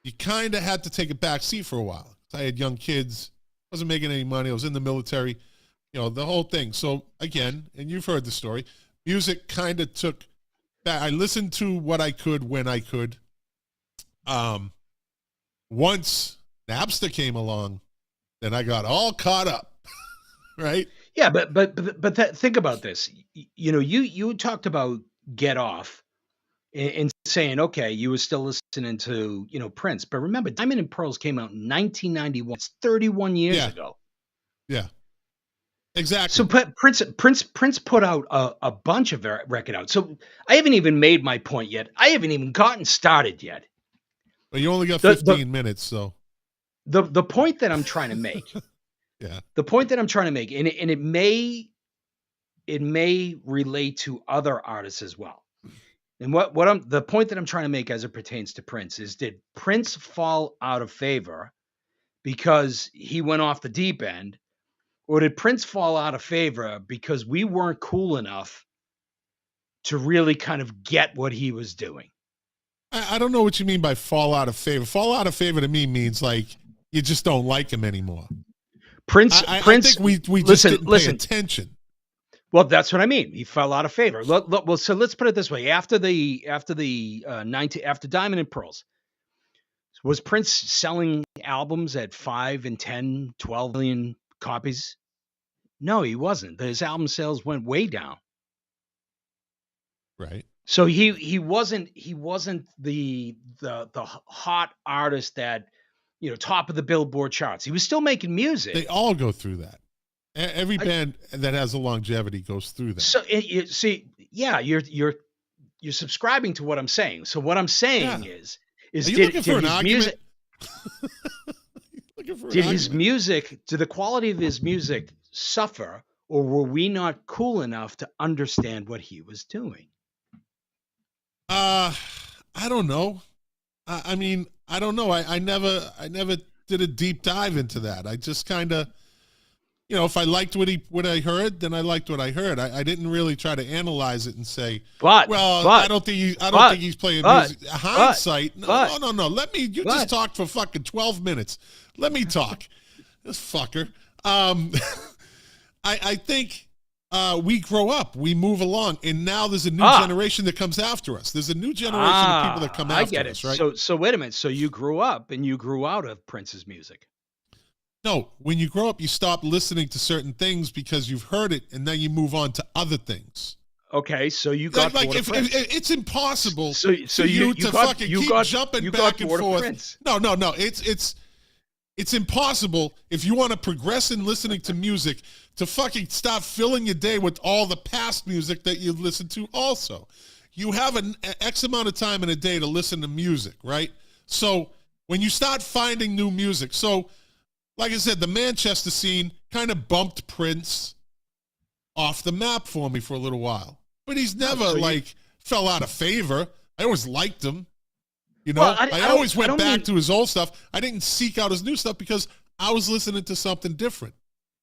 you kind of had to take a back seat for a while. I had young kids, wasn't making any money. I was in the military, the whole thing. So again, and you've heard the story, music kind of took back. I listened to what I could when I could. Once Napster came along, then I got all caught up, right? Yeah, but think about this. You talked about Get Off and saying, okay, you were still listening to, Prince. But remember, Diamond and Pearls came out in 1991. It's 31 years ago. Yeah, exactly. So Prince put out a bunch of record out. So I haven't even made my point yet. I haven't even gotten started yet. Well, you only got 15 minutes, so. The point that I'm trying to make. Yeah. The point that I'm trying to make, and it may relate to other artists as well. And the point that I'm trying to make as it pertains to Prince is, did Prince fall out of favor because he went off the deep end, or did Prince fall out of favor because we weren't cool enough to really kind of get what he was doing? I don't know what you mean by fall out of favor. Fall out of favor to me means like you just don't like him anymore. Prince, I think we just didn't pay attention. Well, that's what I mean. He fell out of favor. Well, so let's put it this way: after Diamond and Pearls, was Prince selling albums at 5 and 10, 12 million copies? No, he wasn't. His album sales went way down. Right. So he wasn't the hot artist that, top of the Billboard charts. He was still making music. They all go through that. Every band that has a longevity goes through that. So you're subscribing to what I'm saying. So what I'm saying is Are you looking for an argument? Did the quality of his music suffer, or were we not cool enough to understand what he was doing? I don't know. I mean, I don't know. I never did a deep dive into that. I just kind of, if I liked what I heard, then I liked what I heard. I didn't really try to analyze it and say, I don't think he's playing music. Hindsight. No. You just talked for fucking 12 minutes. Let me talk. This fucker. I think we grow up, we move along, and now there's a new generation that comes after us. There's a new generation of people that come after us, right? So wait a minute. So you grew up and you grew out of Prince's music. No, when you grow up, you stop listening to certain things because you've heard it, and then you move on to other things. Okay, so you got like if it's impossible. So you keep jumping back and forth. No. It's impossible if you want to progress in listening to music to fucking stop filling your day with all the past music that you've listened to also. You have an X amount of time in a day to listen to music, right? So when you start finding new music, so like I said, the Manchester scene kind of bumped Prince off the map for me for a little while. But he's never fell out of favor. I always liked him. You know, Well, I always went back to his old stuff. I didn't seek out his new stuff because I was listening to something different.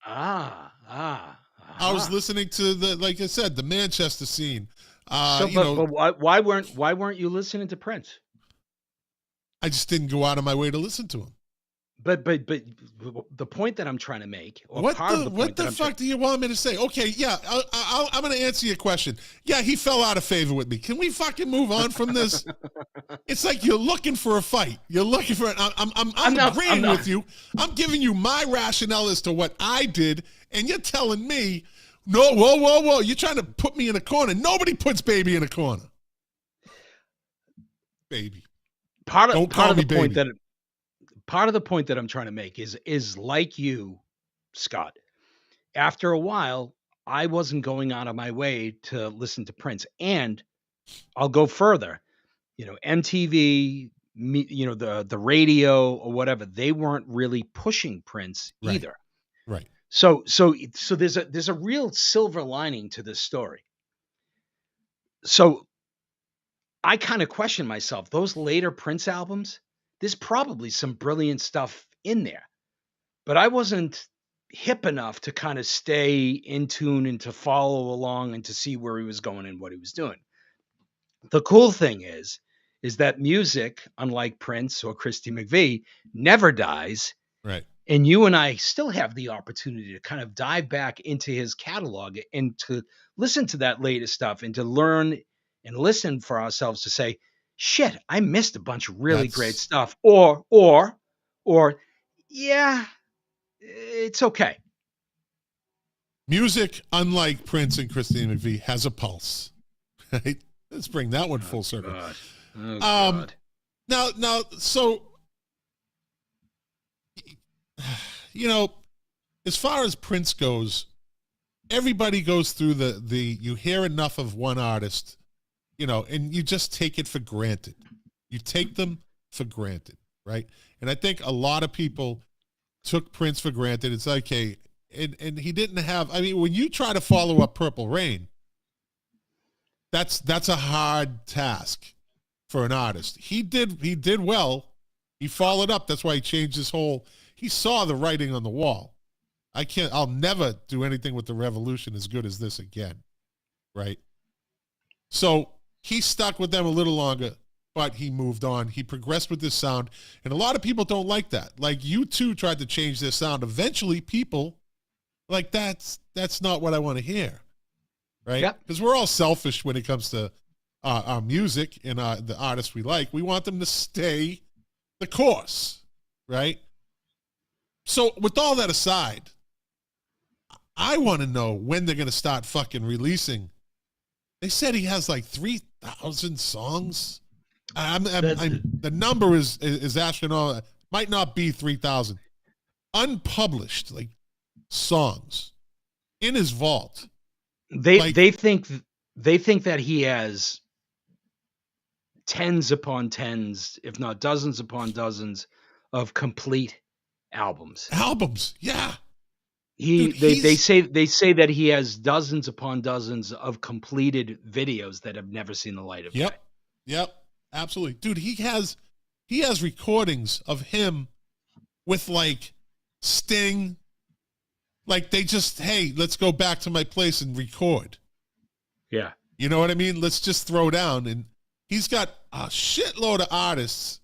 I was listening to like I said, the Manchester scene. But why weren't you listening to Prince? I just didn't go out of my way to listen to him. But the point that I'm trying to make, or what part of the point the fuck do you want me to say? Okay, yeah, I'm going to answer your question. Yeah, he fell out of favor with me. Can we fucking move on from this? It's like you're looking for a fight. You're looking for it. I'm agreeing with you. I'm giving you my rationale as to what I did, and you're telling me, no, whoa. You're trying to put me in a corner. Nobody puts baby in a corner. Baby. Part of the point that I'm trying to make is like you, Scott. After a while, I wasn't going out of my way to listen to Prince, and I'll go further. You know, MTV, the radio or whatever, they weren't really pushing Prince either. Right. So there's a real silver lining to this story. So I kind of question myself. Those later Prince albums, there's probably some brilliant stuff in there, but I wasn't hip enough to kind of stay in tune and to follow along and to see where he was going and what he was doing. The cool thing is that music, unlike Prince or Christy McVie, never dies. Right. And you and I still have the opportunity to kind of dive back into his catalog and to listen to that latest stuff and to learn and listen for ourselves to say, shit, I missed a bunch of really great stuff. Or, yeah, it's okay. Music, unlike Prince and Christine McVie, has a pulse. Right? Let's bring that one full circle. God. Oh, God. Now, so, you know, as far as Prince goes, everybody goes through you hear enough of one artist, you know, and you just take it for granted. You take them for granted, right? And I think a lot of people took Prince for granted. It's like, okay, and he didn't have, I mean, when you try to follow up Purple Rain, that's a hard task for an artist. He did well. He followed up. That's why he changed his whole, he saw the writing on the wall. I'll never do anything with the Revolution as good as this again, right? So he stuck with them a little longer, but he moved on. He progressed with this sound, and a lot of people don't like that. Like U2 tried to change their sound. Eventually, people like that's not what I want to hear, right? Because we're all selfish when it comes to our music and the artists we like. We want them to stay the course, right? So with all that aside, I want to know when they're going to start fucking releasing. They said he has like 3,000 songs. The number is astronomical. Might not be 3,000 unpublished like songs in his vault. They think that he has tens upon tens, if not dozens upon dozens, of complete albums. Yeah. They say that he has dozens upon dozens of completed videos that have never seen the light of day. Yep, absolutely, dude. He has recordings of him with like Sting. Like they just, hey, let's go back to my place and record. Yeah, you know what I mean. Let's just throw down, and he's got a shitload of artists.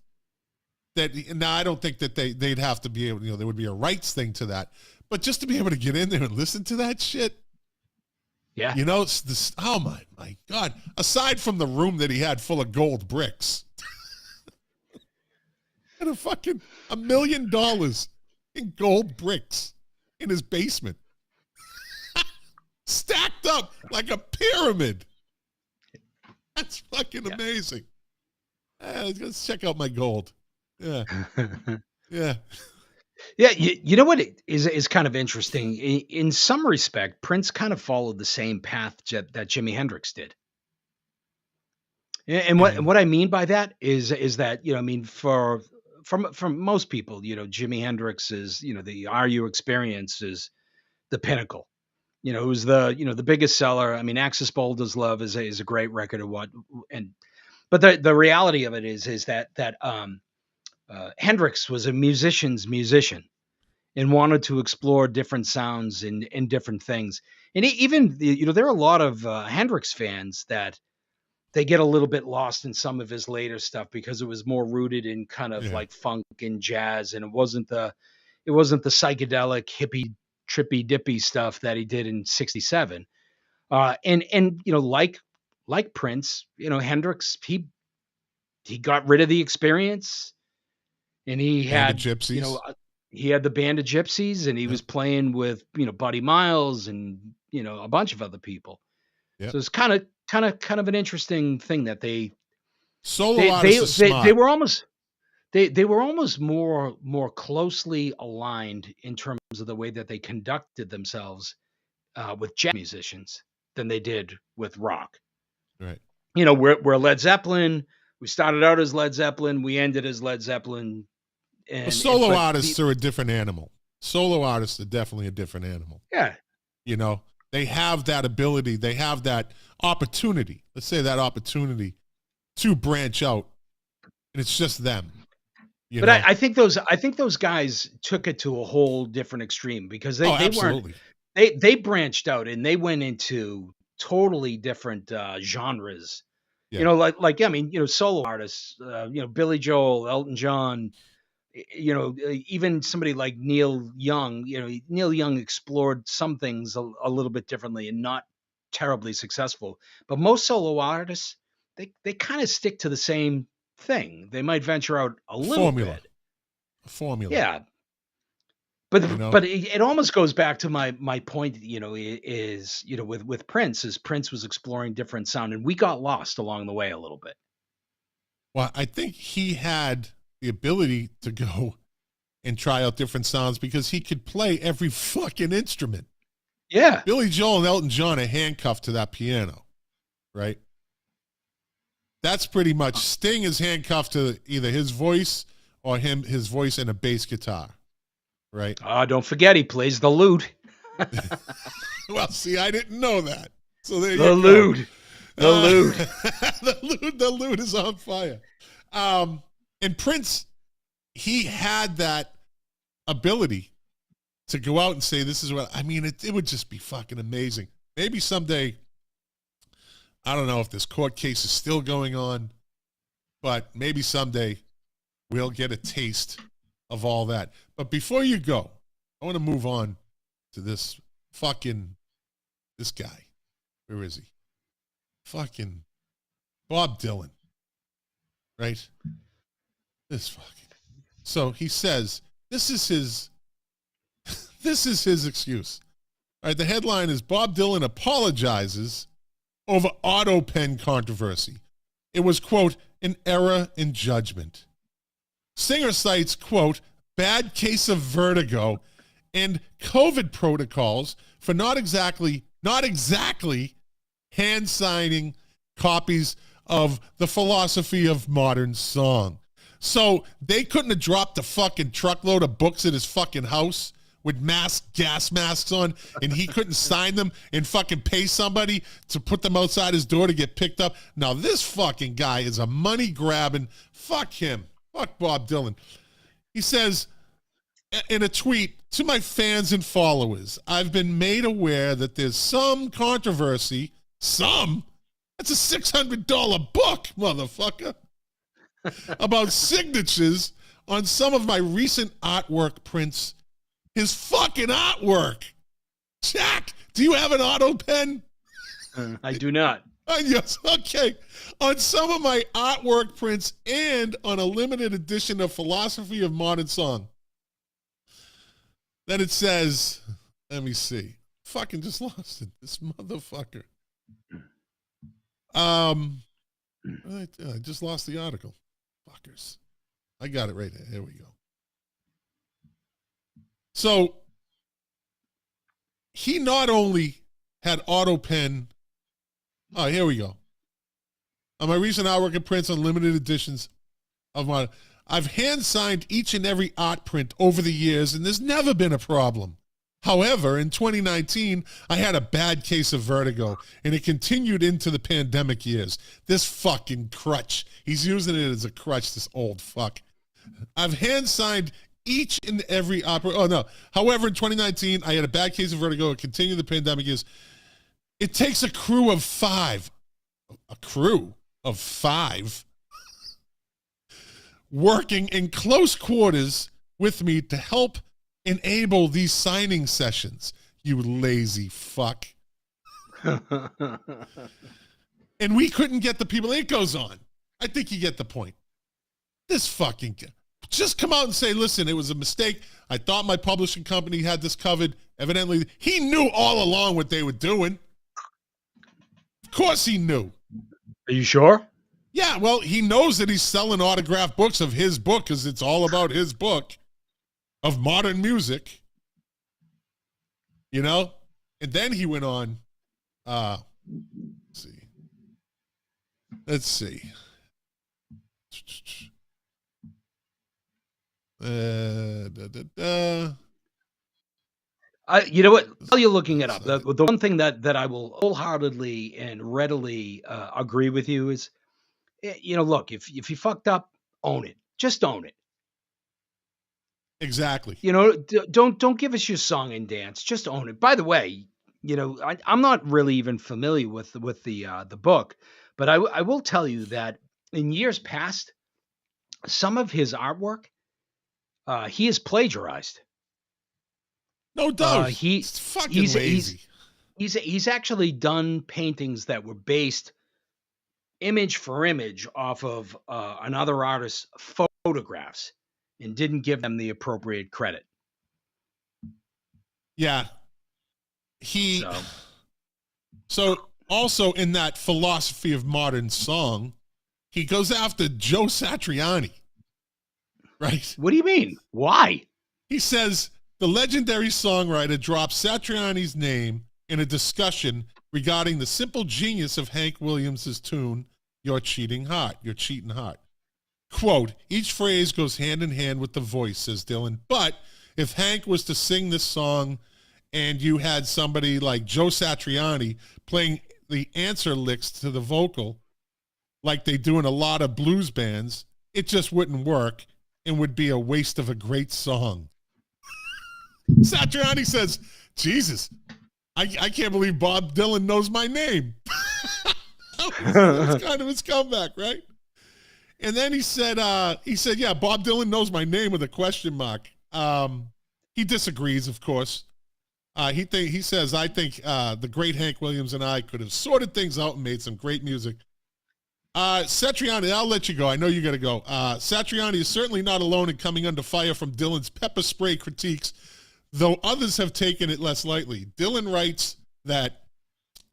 Now I don't think that they'd have to be able, you know, there would be a rights thing to that. But just to be able to get in there and listen to that shit, yeah, you know, it's this. Oh my God! Aside from the room that he had full of gold bricks, and $1 million in gold bricks in his basement, stacked up like a pyramid. That's fucking amazing. Let's check out my gold. Yeah, yeah. Yeah, you know what is kind of interesting. In some respect, Prince kind of followed the same path that Jimi Hendrix did. And And what I mean by that is that, I mean, from most people, Jimi Hendrix is, the Are You experience is the pinnacle. It was the biggest seller. I mean, Axis Boulder's Love is a great record of what and but the reality of it is that Hendrix was a musician's musician and wanted to explore different sounds and different things. And even there are a lot of Hendrix fans that they get a little bit lost in some of his later stuff because it was more rooted in kind of yeah, like funk and jazz, and it wasn't the psychedelic hippie trippy dippy stuff that he did in '67. And like Prince, Hendrix, he got rid of the experience, and Band of Gypsies. he had the band of gypsies, and he Yep, was playing with Buddy Miles and a bunch of other people. yep. So it's kind of an interesting thing that Solo they they artists are they, they smart. were almost they were almost more closely aligned in terms of the way that they conducted themselves with jazz musicians than they did with rock. Right. We're Led Zeppelin. We started out as Led Zeppelin. We ended as Led Zeppelin. Well, And it, solo but artists are a different animal. Solo artists are definitely a different animal. yeah, You know, they have that ability, they have that opportunity. Let's say that opportunity to branch out, and it's just them. You but know. I think those guys took it to a whole different extreme because Oh, they weren't absolutely. they branched out and they went into totally different genres. Yeah. I mean, solo artists, Billy Joel, Elton John, even somebody like Neil Young. Neil Young explored some things a little bit differently and not terribly successful. But most solo artists, they kind of stick to the same thing. They might venture out a A little formula. bit. A formula. Yeah, but You know. but it almost goes back to my point. Is with Prince, is Prince was exploring different sound, and we got lost along the way a little bit. Well, I think he had the ability to go and try out different sounds because he could play every fucking instrument. Yeah. Billy Joel and Elton John are handcuffed to that piano, right? That's pretty much Sting is handcuffed to either his voice or his voice and a bass guitar, right? Don't forget he plays the lute. Well, see, I didn't know that. So there The you go. lute. The lute. The lute is on fire. And Prince, he had that ability to go out and say, this is what, I mean, it would just be fucking amazing. Maybe someday, I don't know if this court case is still going on, but maybe someday we'll get a taste of all that. But before you go, I want to move on to this guy. Where is he? Fucking Bob Dylan. Right? So he says, this is his excuse. All right, the headline is Bob Dylan apologizes over auto pen controversy. It was, quote, an error in judgment. Singer cites, quote, bad case of vertigo and COVID protocols for not exactly hand signing copies of The Philosophy of Modern Song. So they couldn't have dropped a fucking truckload of books at his fucking house with gas masks on, and he couldn't sign them and fucking pay somebody to put them outside his door to get picked up. Now this fucking guy is a money grabbing. Fuck him. Fuck Bob Dylan. He says in a tweet, to my fans and followers, I've been made aware that there's some controversy. That's a $600 book, motherfucker. About signatures on some of my recent artwork prints. His fucking artwork. Jack, do you have an auto pen? I do not. Yes, okay. On some of my artwork prints and on a limited edition of Philosophy of Modern Song. Then it says, let me see. Fucking just lost it. This motherfucker. I just lost the article. Fuckers. I got it right there. Here we go. So he not only had auto pen. Oh, here we go. On my recent artwork and prints on limited editions of my, I've hand signed each and every art print over the years, and there's never been a problem. However, in 2019, I had a bad case of vertigo, and it continued into the pandemic years. This fucking crutch. He's using it as a crutch, this old fuck. I've hand signed each and every opera. Oh, no. However, in 2019, I had a bad case of vertigo. It continued the pandemic years. It takes a crew of five working in close quarters with me to help enable these signing sessions, you lazy fuck. And we couldn't get the people. It goes on. I think you get the point. This fucking guy. Just come out and say, listen, it was a mistake. I thought my publishing company had this covered. Evidently, he knew all along what they were doing. Of course he knew. Are you sure? Yeah, well, he knows that he's selling autographed books of his book because it's all about his book of modern music. You know? And then he went on, let's see. You know what? While you're looking it up, the one thing that I will wholeheartedly and readily agree with you is, you know, look, if you fucked up, own it. Just own it. Exactly. You know, don't give us your song and dance. Just own it. By the way, you know, I'm not really even familiar with the book, but I will tell you that in years past, some of his artwork, he has plagiarized. No doubt. He's fucking lazy. He's actually done paintings that were based image for image off of another artist's photographs and didn't give them the appropriate credit. Yeah. So also in that philosophy of modern song, he goes after Joe Satriani. Right? What do you mean? Why? He says the legendary songwriter drops Satriani's name in a discussion regarding the simple genius of Hank Williams' tune, Your Cheating Heart. Quote, each phrase goes hand in hand with the voice, says Dylan. But if Hank was to sing this song and you had somebody like Joe Satriani playing the answer licks to the vocal like they do in a lot of blues bands, it just wouldn't work and would be a waste of a great song. Satriani says, Jesus, I can't believe Bob Dylan knows my name. That's kind of his comeback, right? And then he said, yeah, Bob Dylan knows my name with a question mark. He disagrees, of course. He says, I think the great Hank Williams and I could have sorted things out and made some great music. Satriani, I'll let you go. I know you got to go. Satriani is certainly not alone in coming under fire from Dylan's pepper spray critiques, though others have taken it less lightly. Dylan writes that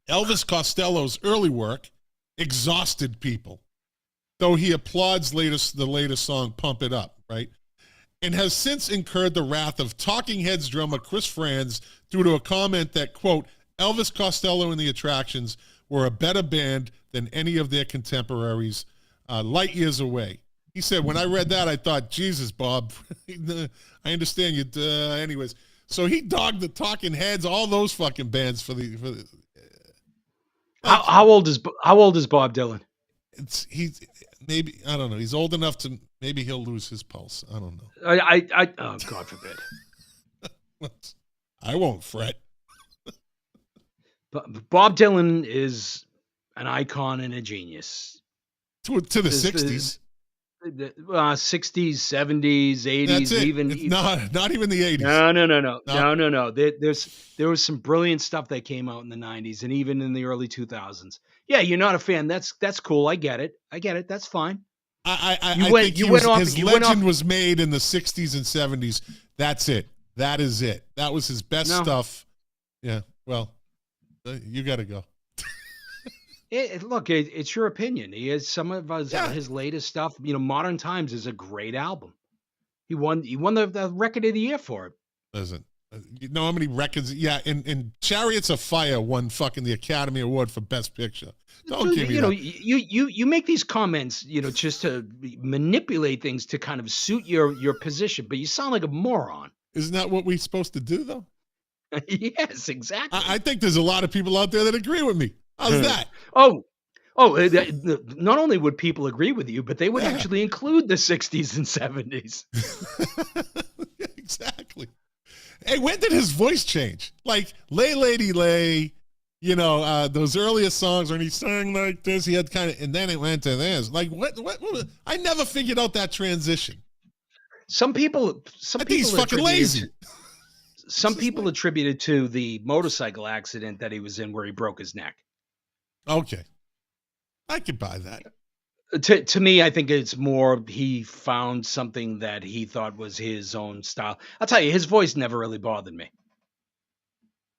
Elvis Costello's early work exhausted people, though he applauds the latest song, Pump It Up, right? And has since incurred the wrath of Talking Heads drummer Chris Franz due to a comment that, quote, Elvis Costello and the Attractions were a better band than any of their contemporaries, light years away. He said, when I read that, I thought, Jesus, Bob, I understand you. Anyways, so he dogged the Talking Heads, all those fucking bands for the. How old is Bob Dylan? He's maybe, I don't know. He's old enough to maybe he'll lose his pulse. I don't know. Oh, God forbid. I won't fret. But Bob Dylan is an icon and a genius. To the 60s. 60s, 70s, 80s, That's it. even not even the 80s. No. There was some brilliant stuff that came out in the 90s and even in the early 2000s. Yeah, you're not a fan. That's cool. I get it. That's fine. I think his legend was made in the 60s and 70s. That's it. That is it. That was his best stuff. Yeah. Well, you got to go. Look, it's your opinion. He has some of his latest stuff. You know, Modern Times is a great album. He won the record of the year for it. Listen, you know how many records? Yeah, in Chariots of Fire won fucking the Academy Award for Best Picture. Don't give me You know, that. you make these comments, just to manipulate things to kind of suit your position, but you sound like a moron. Isn't that what we're supposed to do, though? Yes, exactly. I think there's a lot of people out there that agree with me. How's that? Oh, not only would people agree with you, but they would actually include the 60s and 70s. Exactly. Hey, when did his voice change? Like, Lay Lady Lay, those earlier songs when he sang like this, he had kind of, and then it went to this. Like, what I never figured out that transition. Some people I think he's fucking lazy. Some people attributed to the motorcycle accident that he was in where he broke his neck. Okay. I could buy that. To me, I think it's more he found something that he thought was his own style. I'll tell you, his voice never really bothered me.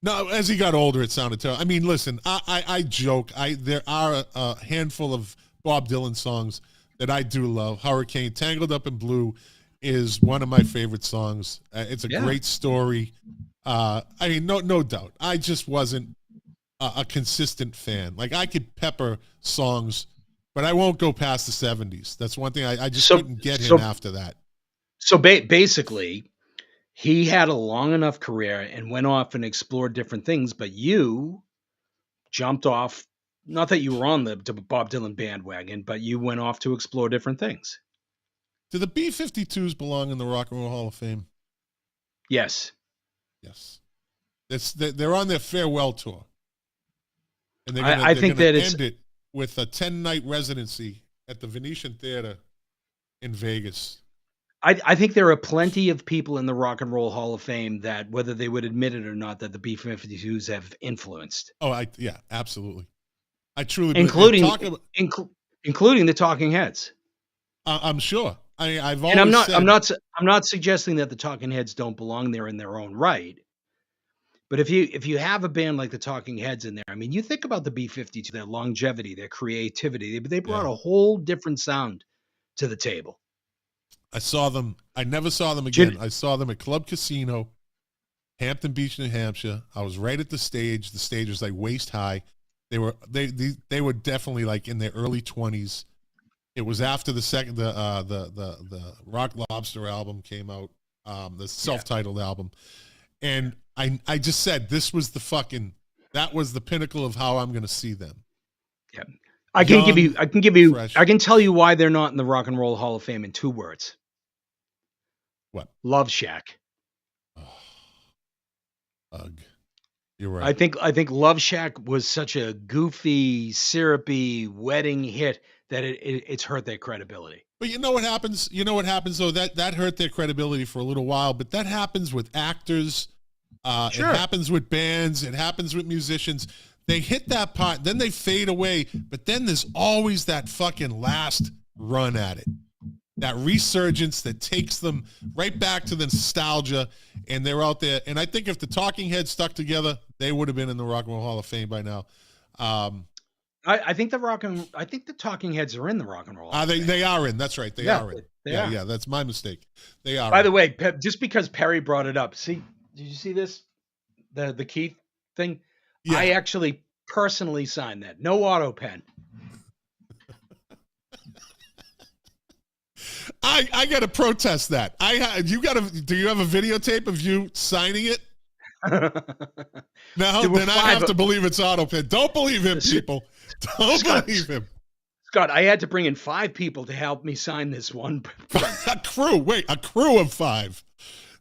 No, as he got older, it sounded terrible. I mean, listen, I joke. There are a handful of Bob Dylan songs that I do love. Hurricane, Tangled Up in Blue is one of my favorite songs. It's a great story. I mean, no doubt. I just wasn't a consistent fan. Like, I could pepper songs, but I won't go past the 70s. That's one thing I just couldn't get him after that. So basically, he had a long enough career and went off and explored different things, but you jumped off, not that you were on the Bob Dylan bandwagon, but you went off to explore different things. Do the B-52s belong in the Rock and Roll Hall of Fame? Yes. Yes. They're on their farewell tour. And I think that end it with a 10-night residency at the Venetian Theater in Vegas. I think there are plenty of people in the Rock and Roll Hall of Fame that, whether they would admit it or not, that the B-52s have influenced. Oh, yeah, absolutely. I truly including the Talking Heads. I'm sure. I've always and said, I'm not suggesting that the Talking Heads don't belong there in their own right. But if you have a band like the Talking Heads in there, I mean, you think about the B-52, their longevity, their creativity. They brought a whole different sound to the table. I saw them. I never saw them again. I saw them at Club Casino, Hampton Beach, New Hampshire. I was right at the stage. The stage was like waist high. They were definitely like in their early 20s. It was after the Rock Lobster album came out, the self-titled album, and I just said that was the pinnacle of how I'm going to see them. Yeah, I can tell you why they're not in the Rock and Roll Hall of Fame in 2 words. What? Love Shack. Ugh. You're right. I think Love Shack was such a goofy, syrupy wedding hit that it's hurt their credibility. But you know what happens? Though, that hurt their credibility for a little while, but that happens with actors. Sure. It happens with bands. It happens with musicians. They hit that part, then they fade away, but then there's always that fucking last run at it. That resurgence that takes them right back to the nostalgia, and they're out there. And I think if the Talking Heads stuck together, they would have been in the Rock and Roll Hall of Fame by now. I think the Talking Heads are in the Rock and Roll Hall of Fame. They are in. That's right. They are in. Yeah, that's my mistake. They are. By the way, just because Perry brought it up, did you see this? The Keith thing? Yeah. I actually personally signed that. No auto pen. I got to protest that. Do you have a videotape of you signing it? No, then I have to believe it's auto pen. Don't believe him, people. Don't believe him. Scott, I had to bring in 5 people to help me sign this one. A crew of 5.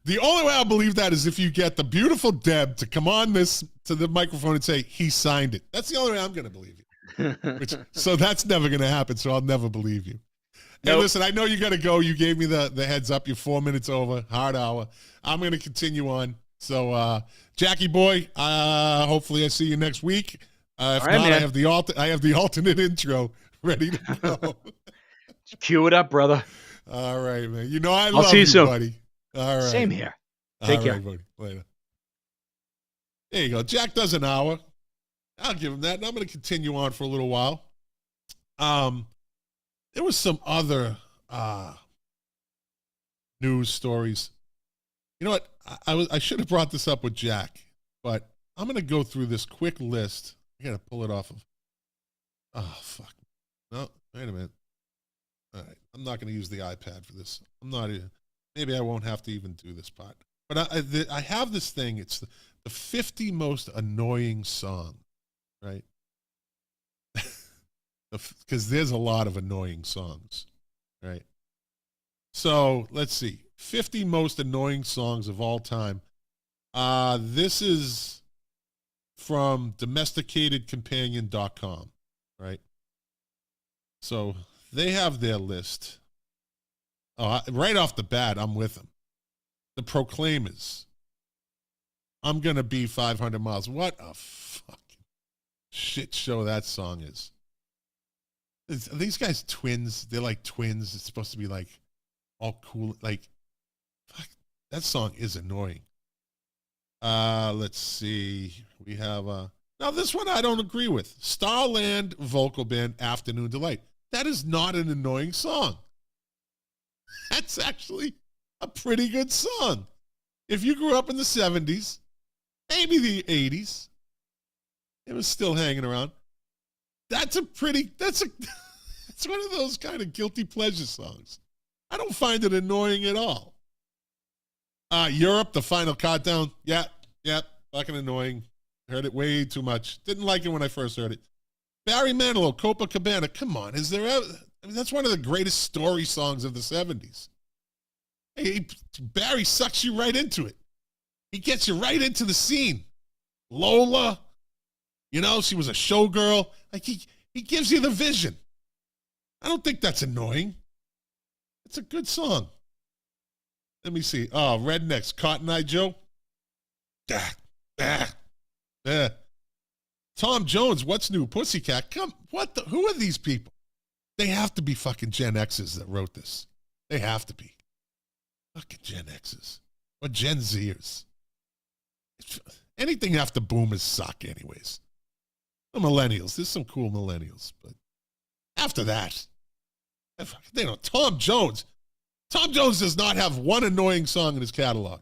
The only way I'll believe that is if you get the beautiful Deb to come on to the microphone and say he signed it. That's the only way I'm going to believe you. So that's never going to happen. So I'll never believe you. Nope. Hey, listen, I know you got to go. You gave me the heads up. You're 4 minutes over. Hard hour. I'm going to continue on. So Jackie boy, hopefully I see you next week. If not, man. I have the alternate intro ready to go. Cue it up, brother. All right, man. I'll see you soon, buddy. All right. Same here. Take care. Right, buddy. Later. There you go. Jack does an hour. I'll give him that. And I'm going to continue on for a little while. There was some other news stories. You know what? I should have brought this up with Jack, but I'm going to go through this quick list. I got to pull it off of. Oh, fuck. No, wait a minute. All right. I'm not going to use the iPad for this. I'm not even. Maybe I won't have to even do this part. But I have this thing. It's the 50 most annoying song, right? Because there's a lot of annoying songs, right? So let's see. 50 most annoying songs of all time. This is from domesticatedcompanion.com, right? So they have their list. Right off the bat, I'm with them. The Proclaimers. I'm going to be 500 miles. What a fucking shit show that song is. Are these guys twins? They're like twins. It's supposed to be like all cool. Like, fuck, that song is annoying. Let's see. We have now this one I don't agree with. Starland vocal band Afternoon Delight. That is not an annoying song. That's actually a pretty good song. If you grew up in the 70s, maybe the 80s, it was still hanging around. That's it's one of those kind of guilty pleasure songs. I don't find it annoying at all. Europe, The Final Countdown. Yep, fucking annoying. Heard it way too much. Didn't like it when I first heard it. Barry Manilow, Copacabana. Come on, that's one of the greatest story songs of the 70s. Hey, Barry sucks you right into it. He gets you right into the scene. Lola, she was a showgirl. Like he gives you the vision. I don't think that's annoying. It's a good song. Let me see. Oh, Rednecks, Cotton Eye Joe. Tom Jones, What's New? Pussycat. Who are these people? They have to be fucking Gen X's that wrote this. They have to be. Fucking Gen X's. Or Gen Zers. Anything after boomers suck anyways. The millennials. There's some cool millennials. But after that, they don't. Tom Jones. Tom Jones does not have one annoying song in his catalog.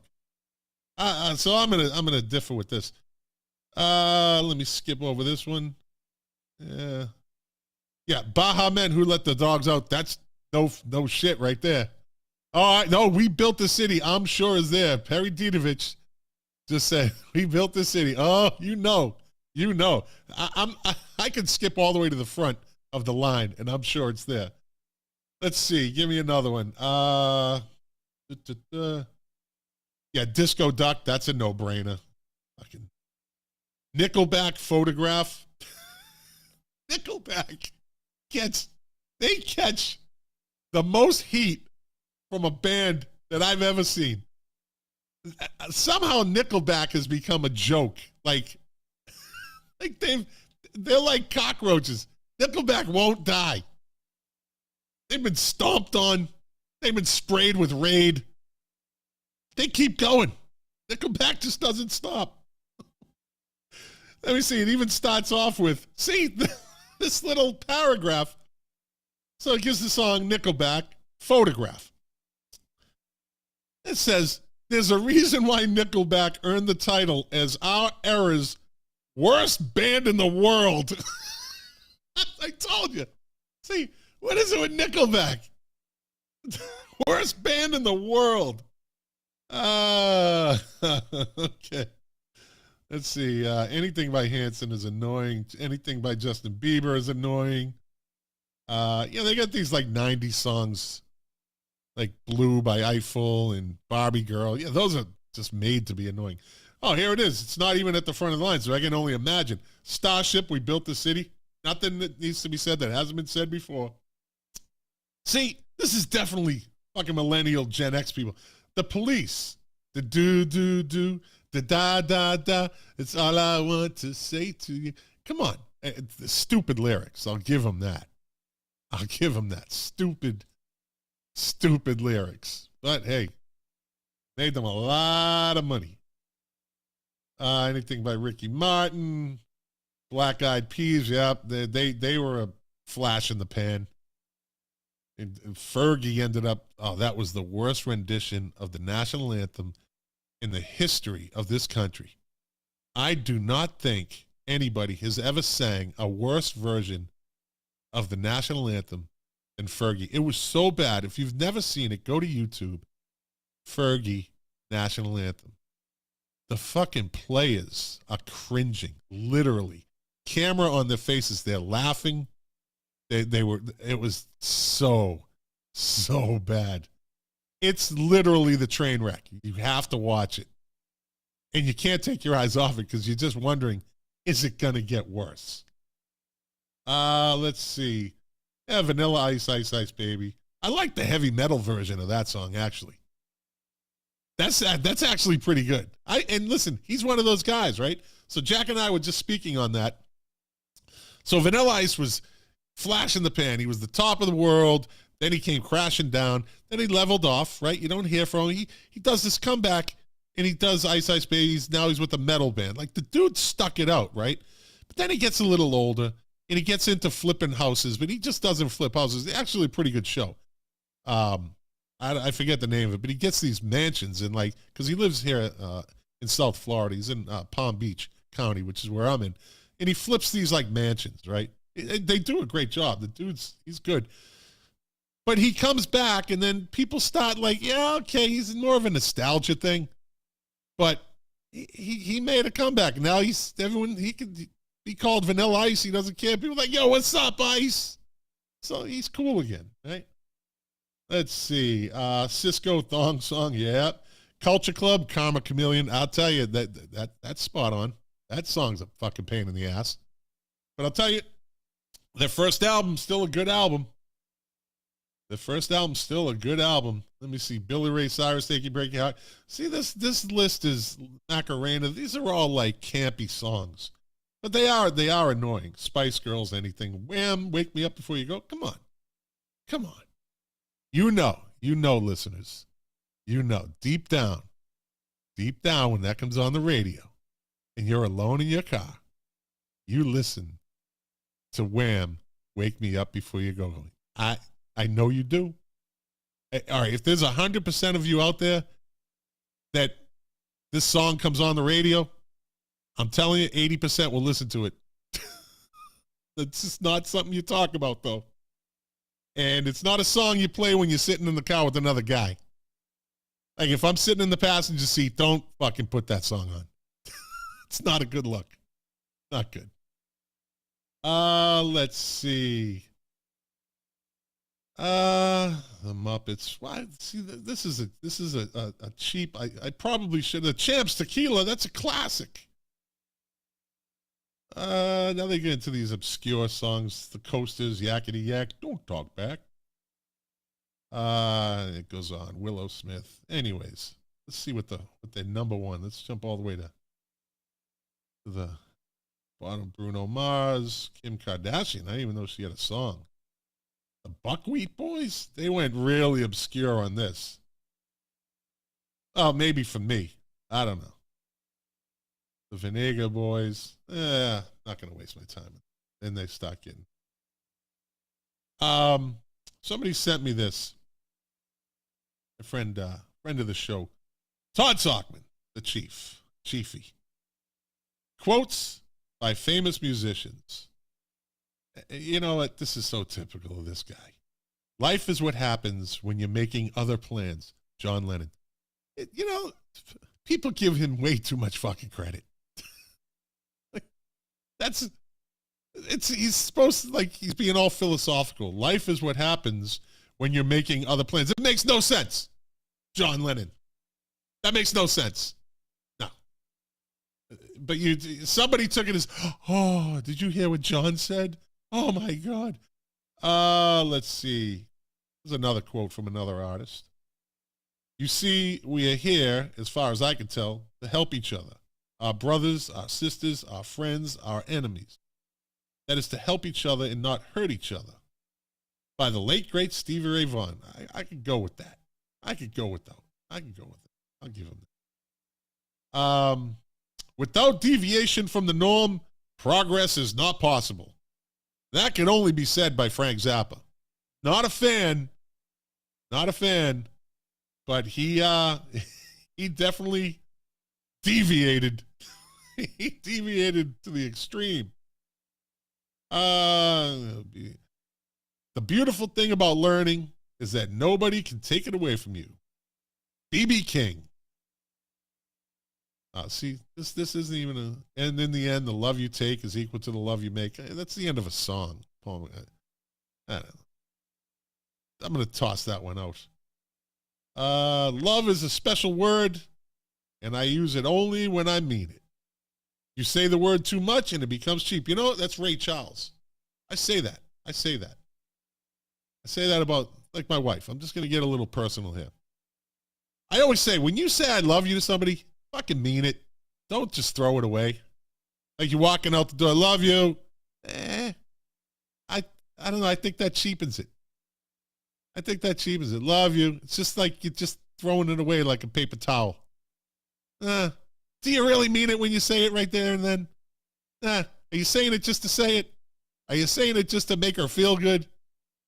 So I'm gonna differ with this. Let me skip over this one. Yeah, Baha Men, Who Let the Dogs Out. That's no shit right there. All right, no, We Built the City. I'm sure is there. Perry Dietovich just said, we built the city. Oh, you know. I could skip all the way to the front of the line, and I'm sure it's there. Let's see. Give me another one. Yeah, Disco Duck. That's a no-brainer. Fucking Nickelback, Photograph. Nickelback catch the most heat from a band that I've ever seen. Somehow Nickelback has become a joke. Like they're like cockroaches. Nickelback won't die. They've been stomped on. They've been sprayed with Raid. They keep going. Nickelback just doesn't stop. Let me see. It even starts off with, this little paragraph. So it gives the song Nickelback, Photograph. It says, there's a reason why Nickelback earned the title as our era's worst band in the world. I told you. See, what is it with Nickelback? Worst band in the world. Okay. Let's see. Anything by Hanson is annoying. Anything by Justin Bieber is annoying. They got these like 90 songs, like Blue by Eiffel and Barbie Girl. Yeah, those are just made to be annoying. Oh, here it is. It's not even at the front of the line, so I can only imagine. Starship, We Built the City. Nothing that needs to be said that hasn't been said before. See, this is definitely fucking millennial Gen X people. The Police. The do, the da. It's all I want to say to you. Come on. The stupid lyrics. I'll give them that. Stupid lyrics. But hey, made them a lot of money. Anything by Ricky Martin, Black Eyed Peas. Yep, they were a flash in the pan. And Fergie ended up, that was the worst rendition of the national anthem in the history of this country. I do not think anybody has ever sang a worse version of the national anthem than Fergie. It was so bad. If you've never seen it, go to YouTube. Fergie national anthem. The fucking players are cringing, literally. Camera on their faces, they're laughing. It was so bad. It's literally the train wreck. You have to watch it. And you can't take your eyes off it because you're just wondering, is it going to get worse? Let's see. Yeah, Vanilla Ice, Ice, Ice, Baby. I like the heavy metal version of that song, actually. That's actually pretty good. And listen, he's one of those guys, right? So Jack and I were just speaking on that. So Vanilla Ice was flash in the pan. He was the top of the world. Then he came crashing down. Then he leveled off, right? You don't hear from him. He does this comeback, and he does Ice Ice Babies. Now he's with a metal band. Like, the dude stuck it out, right? But then he gets a little older, and he gets into flipping houses, but he just doesn't flip houses. It's actually a pretty good show. I forget the name of it, but he gets these mansions, and like, because he lives here in South Florida. He's in Palm Beach County, which is where I'm in. And he flips these like mansions, right? They do a great job. The he's good. But he comes back, and then people start like, yeah, okay, he's more of a nostalgia thing. But he made a comeback. Now he could be called Vanilla Ice. He doesn't care. People are like, yo, what's up, Ice? So he's cool again, right? Let's see. Cisco Thong Song, yeah. Culture Club, Karma Chameleon. I'll tell you, that's spot on. That song's a fucking pain in the ass. But I'll tell you, their first album, still a good album. The first album's still a good album. Let me see. Billy Ray Cyrus, Take You, Break Your Heart. See, this list is Macarena. These are all like campy songs. But they are annoying. Spice Girls, anything. Wham, Wake Me Up Before You Go. Come on. Come on. You know, listeners. You know, deep down when that comes on the radio and you're alone in your car, you listen to Wham, Wake Me Up Before You Go. I know you do. All right, if there's 100% of you out there that this song comes on the radio, I'm telling you, 80% will listen to it. That's just not something you talk about, though. And it's not a song you play when you're sitting in the car with another guy. Like, if I'm sitting in the passenger seat, don't fucking put that song on. It's not a good look. Not good. Let's see. The Muppets. Why? See, this is a cheap. I probably should. The Champs Tequila. That's a classic. Now they get into these obscure songs. The Coasters, Yakety Yak. Don't talk back. It goes on. Willow Smith. Anyways, let's see what their number one. Let's jump all the way to the bottom. Bruno Mars, Kim Kardashian. I didn't even know she had a song. The Buckwheat Boys, they went really obscure on this. Oh, maybe for me. I don't know. The Vinegar Boys, not going to waste my time. Then they start getting. Somebody sent me this. A friend of the show, Todd Sockman, the Chiefy. Quotes by famous musicians. You know what? This is so typical of this guy. Life is what happens when you're making other plans. John Lennon. People give him way too much fucking credit. He's supposed to, like, he's being all philosophical. Life is what happens when you're making other plans. It makes no sense. John Lennon. That makes no sense. No. But somebody took it as, oh, did you hear what John said? Oh my God. Let's see. There's another quote from another artist. You see, we are here, as far as I can tell, to help each other. Our brothers, our sisters, our friends, our enemies. That is to help each other and not hurt each other. By the late, great Stevie Ray Vaughan. I could go with that. I could go with that. I'll give him that. Without deviation from the norm, progress is not possible. That can only be said by Frank Zappa. Not a fan, but he definitely deviated. He deviated to the extreme. The beautiful thing about learning is that nobody can take it away from you. B.B. King. See, this isn't even a, and in the end, the love you take is equal to the love you make. That's the end of a song. I don't know. I'm going to toss that one out. Love is a special word, and I use it only when I mean it. You say the word too much, and it becomes cheap. You know, that's Ray Charles. I say that. I say that about, like, my wife. I'm just going to get a little personal here. I always say, when you say I love you to somebody, fucking mean it. Don't just throw it away. Like you're walking out the door, love you. I don't know. I think that cheapens it. Love you. It's just like you're just throwing it away like a paper towel. Do you really mean it when you say it right there and then? Are you saying it just to say it? Are you saying it just to make her feel good?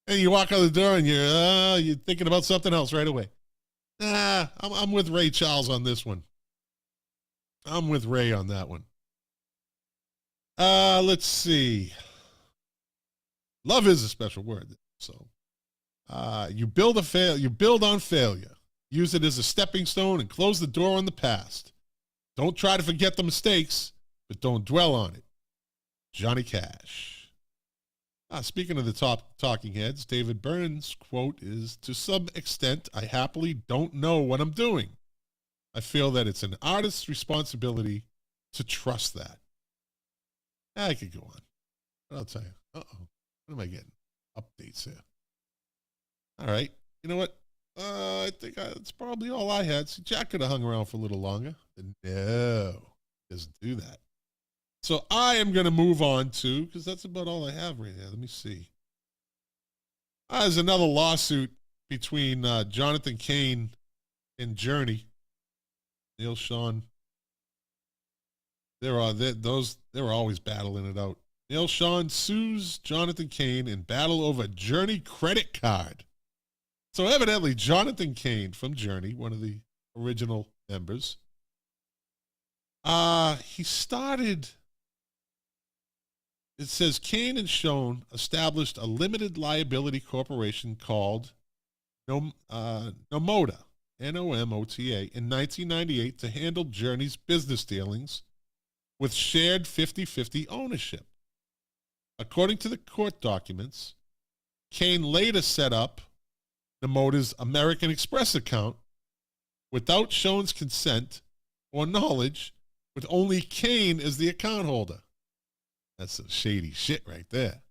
And you walk out the door and you're thinking about something else right away. I'm with Ray Charles on this one. I'm with Ray on that one. Let's see. Love is a special word. So, you build on failure. Use it as a stepping stone and close the door on the past. Don't try to forget the mistakes, but don't dwell on it. Johnny Cash. Speaking of the talking heads, David Byrne's quote is, to some extent, I happily don't know what I'm doing. I feel that it's an artist's responsibility to trust that. I could go on, but I'll tell you. Uh-oh. What am I getting? Updates here. All right. You know what? I think that's probably all I had. See, Jack could have hung around for a little longer. But no, doesn't do that. So I am going to move on to, because that's about all I have right now. Let me see. There's another lawsuit between Jonathan Cain and Journey. Neil Sean. They were always battling it out. Neil Sean sues Jonathan Cain in battle over Journey credit card. So evidently, Jonathan Cain from Journey, one of the original members, he started. It says Cain and Schoen established a limited liability corporation called Nomota, Nomota, in 1998 to handle Journey's business dealings with shared 50-50 ownership. According to the court documents, Cain later set up Nomota's American Express account without Schoen's consent or knowledge, with only Cain as the account holder. That's some shady shit right there.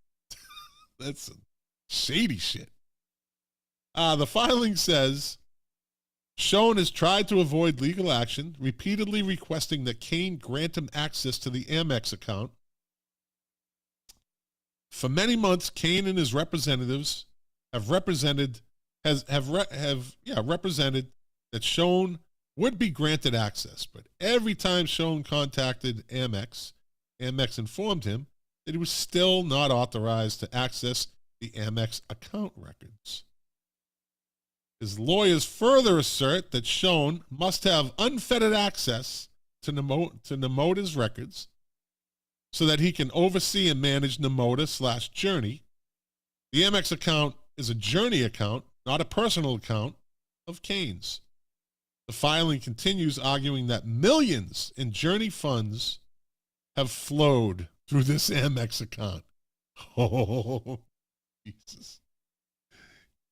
That's some shady shit. The filing says Schoen has tried to avoid legal action, repeatedly requesting that Cain grant him access to the Amex account. For many months, Cain and his representatives have represented that Schoen would be granted access, but every time Schoen contacted Amex informed him that he was still not authorized to access the Amex account records. His lawyers further assert that Schoen must have unfettered access to Nomota's records so that he can oversee and manage Nomota/Journey. The Amex account is a Journey account, not a personal account of Cain's. The filing continues, arguing that millions in Journey funds have flowed through this Amex account. Oh, Jesus.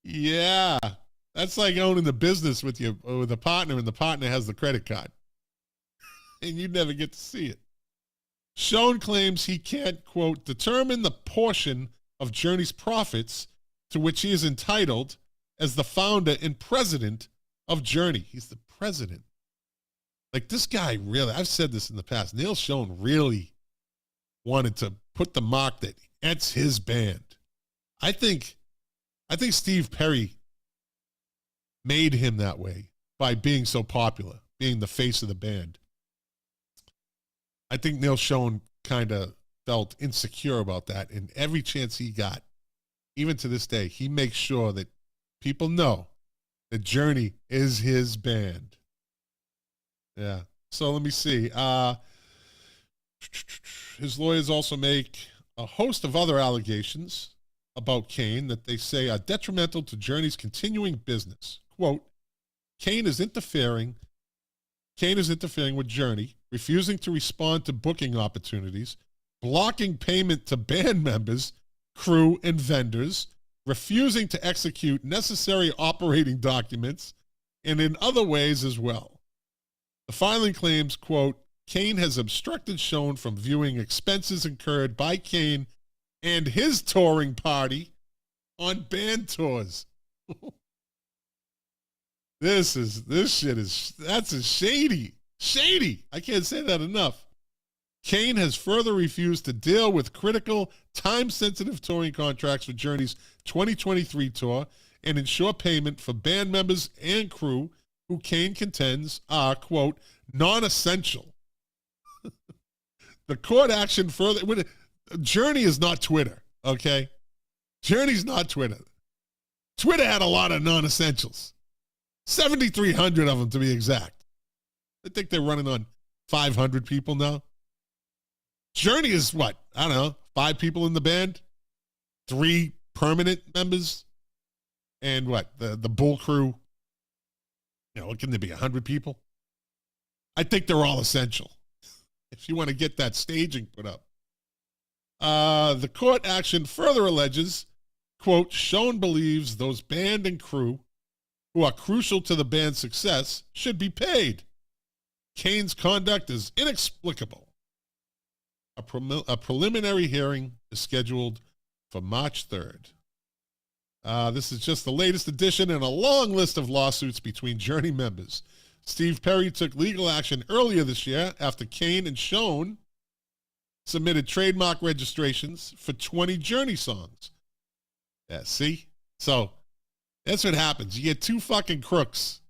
Yeah. That's like owning the business with a partner, and the partner has the credit card. And you never get to see it. Schoen claims he can't, quote, determine the portion of Journey's profits to which he is entitled as the founder and president of Journey. He's the president. Like, this guy really, I've said this in the past, Neil Schoen really wanted to put the mark that it's his band. I think Steve Perry made him that way by being so popular, being the face of the band. I think Neil Schoen kind of felt insecure about that, and every chance he got, even to this day, he makes sure that people know that Journey is his band. Yeah, So let me see. His lawyers also make a host of other allegations about Kane that they say are detrimental to Journey's continuing business. Quote, Kane is interfering with Journey, refusing to respond to booking opportunities, blocking payment to band members, crew, and vendors, refusing to execute necessary operating documents, and in other ways as well. The filing claims, quote, Kane has obstructed Schoen from viewing expenses incurred by Kane and his touring party on band tours. That's a shady. I can't say that enough. Kane has further refused to deal with critical, time-sensitive touring contracts for Journey's 2023 tour and ensure payment for band members and crew who Kane contends are, quote, non-essential. The court action further... Journey is not Twitter, okay? Journey's not Twitter. Twitter had a lot of non-essentials. 7,300 of them, to be exact. I think they're running on 500 people now. Journey is what? I don't know, 5 people in the band, 3 permanent members, and what? The Bull Crew. You know, what can there be, 100 people? I think they're all essential if you want to get that staging put up. The court action further alleges, quote, Schoen believes those band and crew who are crucial to the band's success should be paid. Kane's conduct is inexplicable. A preliminary hearing is scheduled for March 3rd. This is just the latest edition in a long list of lawsuits between Journey members. Steve Perry took legal action earlier this year after Kane and Schoen submitted trademark registrations for 20 Journey songs. Yeah, see? So that's what happens. You get 2 fucking crooks,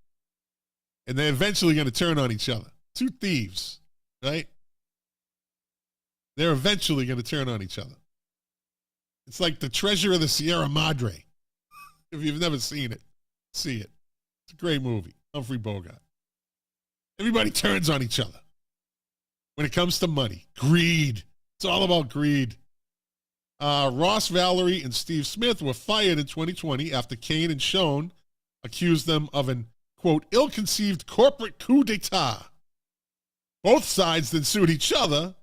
and they're eventually going to turn on each other. 2 thieves, right? They're eventually going to turn on each other. It's like the Treasure of the Sierra Madre. If you've never seen it, see it. It's a great movie. Humphrey Bogart. Everybody turns on each other when it comes to money. Greed. It's all about greed. Ross Valerie and Steve Smith were fired in 2020 after Kane and Schoen accused them of an, quote, ill-conceived corporate coup d'etat. Both sides then sued each other,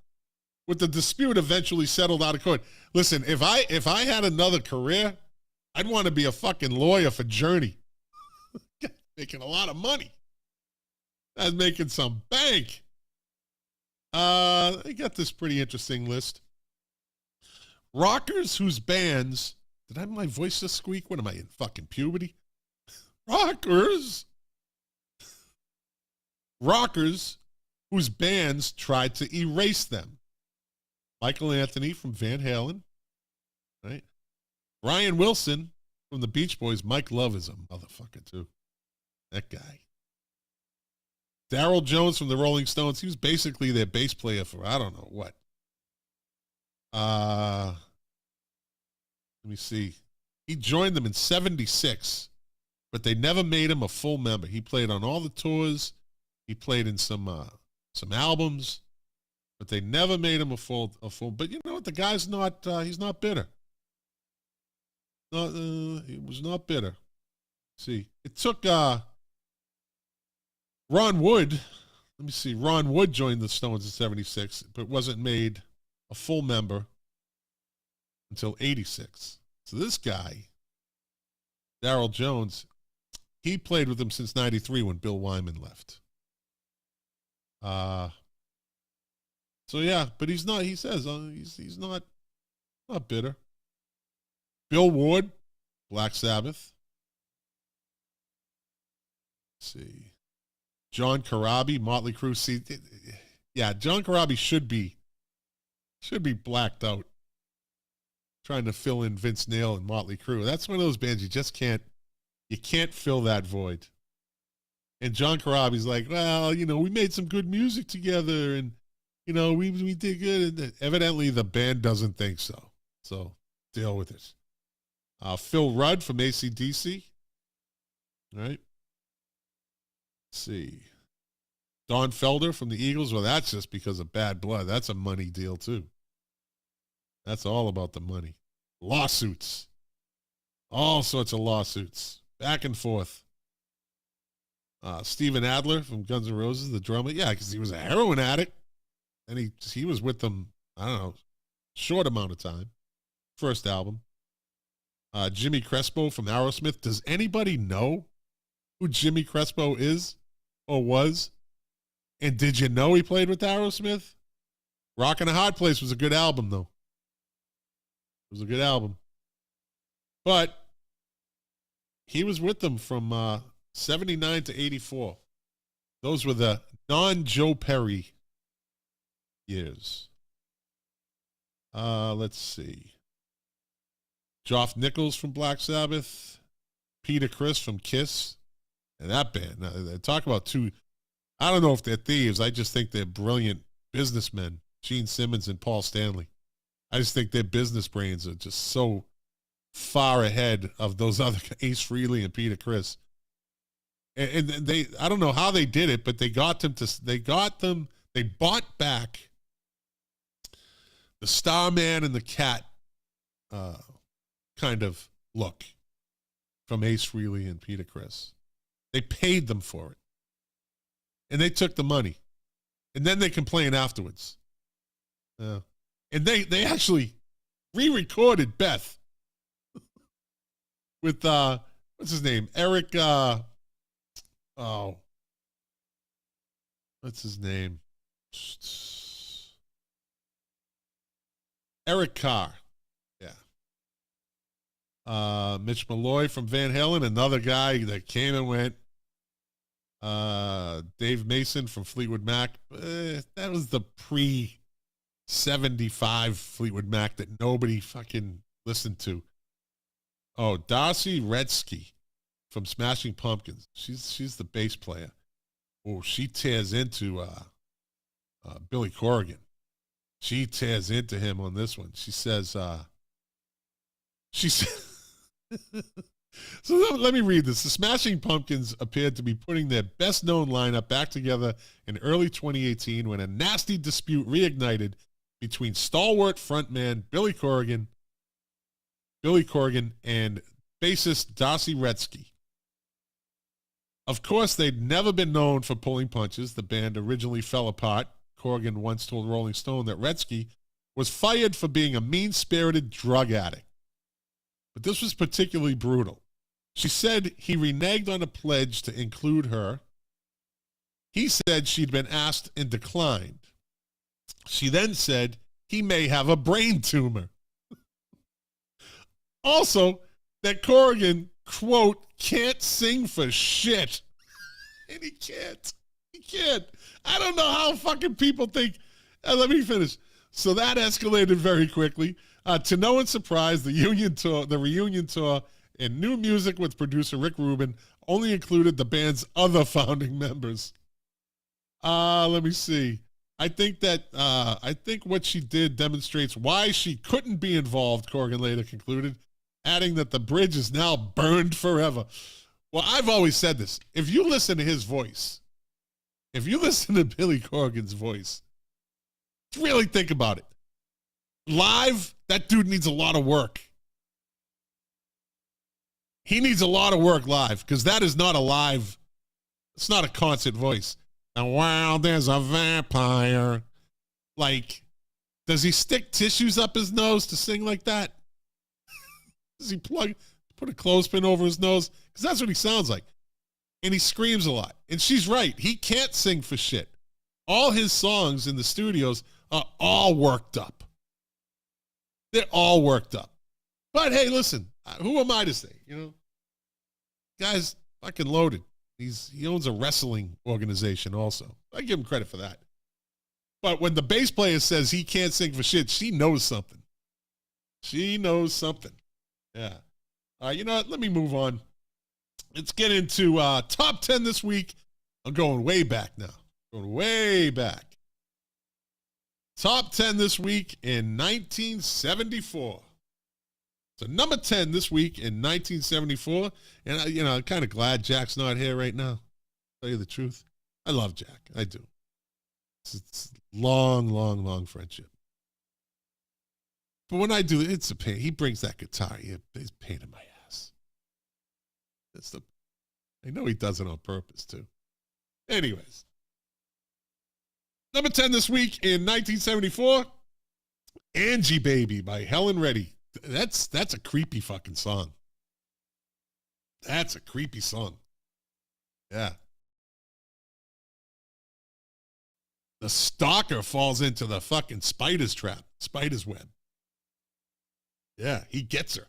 with the dispute eventually settled out of court. Listen, if I had another career, I'd want to be a fucking lawyer for Journey. Making a lot of money. I was making some bank. I got this pretty interesting list. Rockers whose bands... Did I have my voice just squeak? What am I, in fucking puberty? Rockers whose bands tried to erase them. Michael Anthony from Van Halen, right? Brian Wilson from the Beach Boys. Mike Love is a motherfucker, too. That guy. Darryl Jones from the Rolling Stones. He was basically their bass player for I don't know what. Let me see. He joined them in 1976, but they never made him a full member. He played on all the tours. He played in some albums, but they never made him a full. But you know what? The guy's not. He's not bitter. He was not bitter. See, it took Ron Wood. Let me see. Ron Wood joined the Stones in 1976, but wasn't made a full member until 1986. So this guy, Darryl Jones, he played with them since 1993 when Bill Wyman left. So yeah, but he's not. He says he's not bitter. Bill Ward, Black Sabbath. Let's see, John Corabi, Motley Crue. See, yeah, John Corabi should be blacked out, trying to fill in Vince Neil and Motley Crue. That's one of those bands you just can't fill that void. And John Corabi's like, well, you know, we made some good music together, and you know, we did good. And evidently, the band doesn't think so. So deal with it. Phil Rudd from AC/DC. All right. Let's see. Don Felder from the Eagles, well, that's just because of bad blood. That's a money deal, too. That's all about the money. Lawsuits. All sorts of lawsuits. Back and forth. Steven Adler from Guns N' Roses, the drummer. Yeah, because he was a heroin addict. And he was with them, I don't know, short amount of time. First album. Jimmy Crespo from Aerosmith. Does anybody know who Jimmy Crespo is or was? And did you know he played with Aerosmith? Rockin' a Hard Place was a good album, though. It was a good album. But he was with them from 79 to 84. Those were the non-Joe Perry years. Let's see. Geoff Nichols from Black Sabbath. Peter Criss from Kiss. And that band. Now, talk about two... I don't know if they're thieves. I just think they're brilliant businessmen. Gene Simmons and Paul Stanley. I just think their business brains are just so far ahead of those other Ace Frehley and Peter Criss. And they, I don't know how they did it, but they bought back the Starman and the Cat kind of look from Ace Frehley and Peter Criss. They paid them for it. And they took the money. And then they complained afterwards. And they actually re-recorded Beth with, what's his name? Eric, what's his name? Eric Carr. Yeah. Mitch Malloy from Van Halen, another guy that came and went. Dave Mason from Fleetwood Mac. That was the pre-75 Fleetwood Mac that nobody fucking listened to. Oh, Darcy Redsky from Smashing Pumpkins. She's the bass player. Oh, she tears into Billy Corrigan. She tears into him on this one. She says, so let me read this. The Smashing Pumpkins appeared to be putting their best-known lineup back together in early 2018 when a nasty dispute reignited between stalwart frontman Billy Corrigan and bassist Darcy Redsky. Of course, they'd never been known for pulling punches. The band originally fell apart. Corrigan once told Rolling Stone that Redsky was fired for being a mean-spirited drug addict. But this was particularly brutal. She said he reneged on a pledge to include her. He said she'd been asked and declined. She then said he may have a brain tumor. Also, that Corrigan, quote, can't sing for shit. And he can't. He can't. I don't know how fucking people think. Let me finish. So that escalated very quickly. To no one's surprise, the reunion tour, and new music with producer Rick Rubin only included the band's other founding members. Let me see. I think what she did demonstrates why she couldn't be involved, Corrigan later concluded, adding that the bridge is now burned forever. Well, I've always said this. If you listen to his voice, if you listen to Billy Corrigan's voice, really think about it. Live, that dude needs a lot of work. He needs a lot of work live because that is not a live, it's not a concert voice. And wow, there's a vampire. Like, does he stick tissues up his nose to sing like that? Does he put a clothespin over his nose? Because that's what he sounds like. And he screams a lot. And she's right. He can't sing for shit. All his songs in the studios are all worked up. They're all worked up. But hey, listen, who am I to say? You know, guy's fucking loaded. He owns a wrestling organization also. I give him credit for that. But when the bass player says he can't sing for shit, she knows something. She knows something. Yeah. You know what? Let me move on. Let's get into top 10 this week. I'm going way back now. Going way back. Top 10 this week in 1974. So number 10 this week in 1974. And, I'm kind of glad Jack's not here right now. Tell you the truth. I love Jack. I do. It's long, long, long friendship. But when I do, it's a pain. He brings that guitar. It's a pain in my ass. I know he does it on purpose, too. Anyways. Number 10 this week in 1974, Angie Baby by Helen Reddy. That's a creepy fucking song. That's a creepy song. Yeah. The stalker falls into the fucking spider's web. Yeah, he gets her.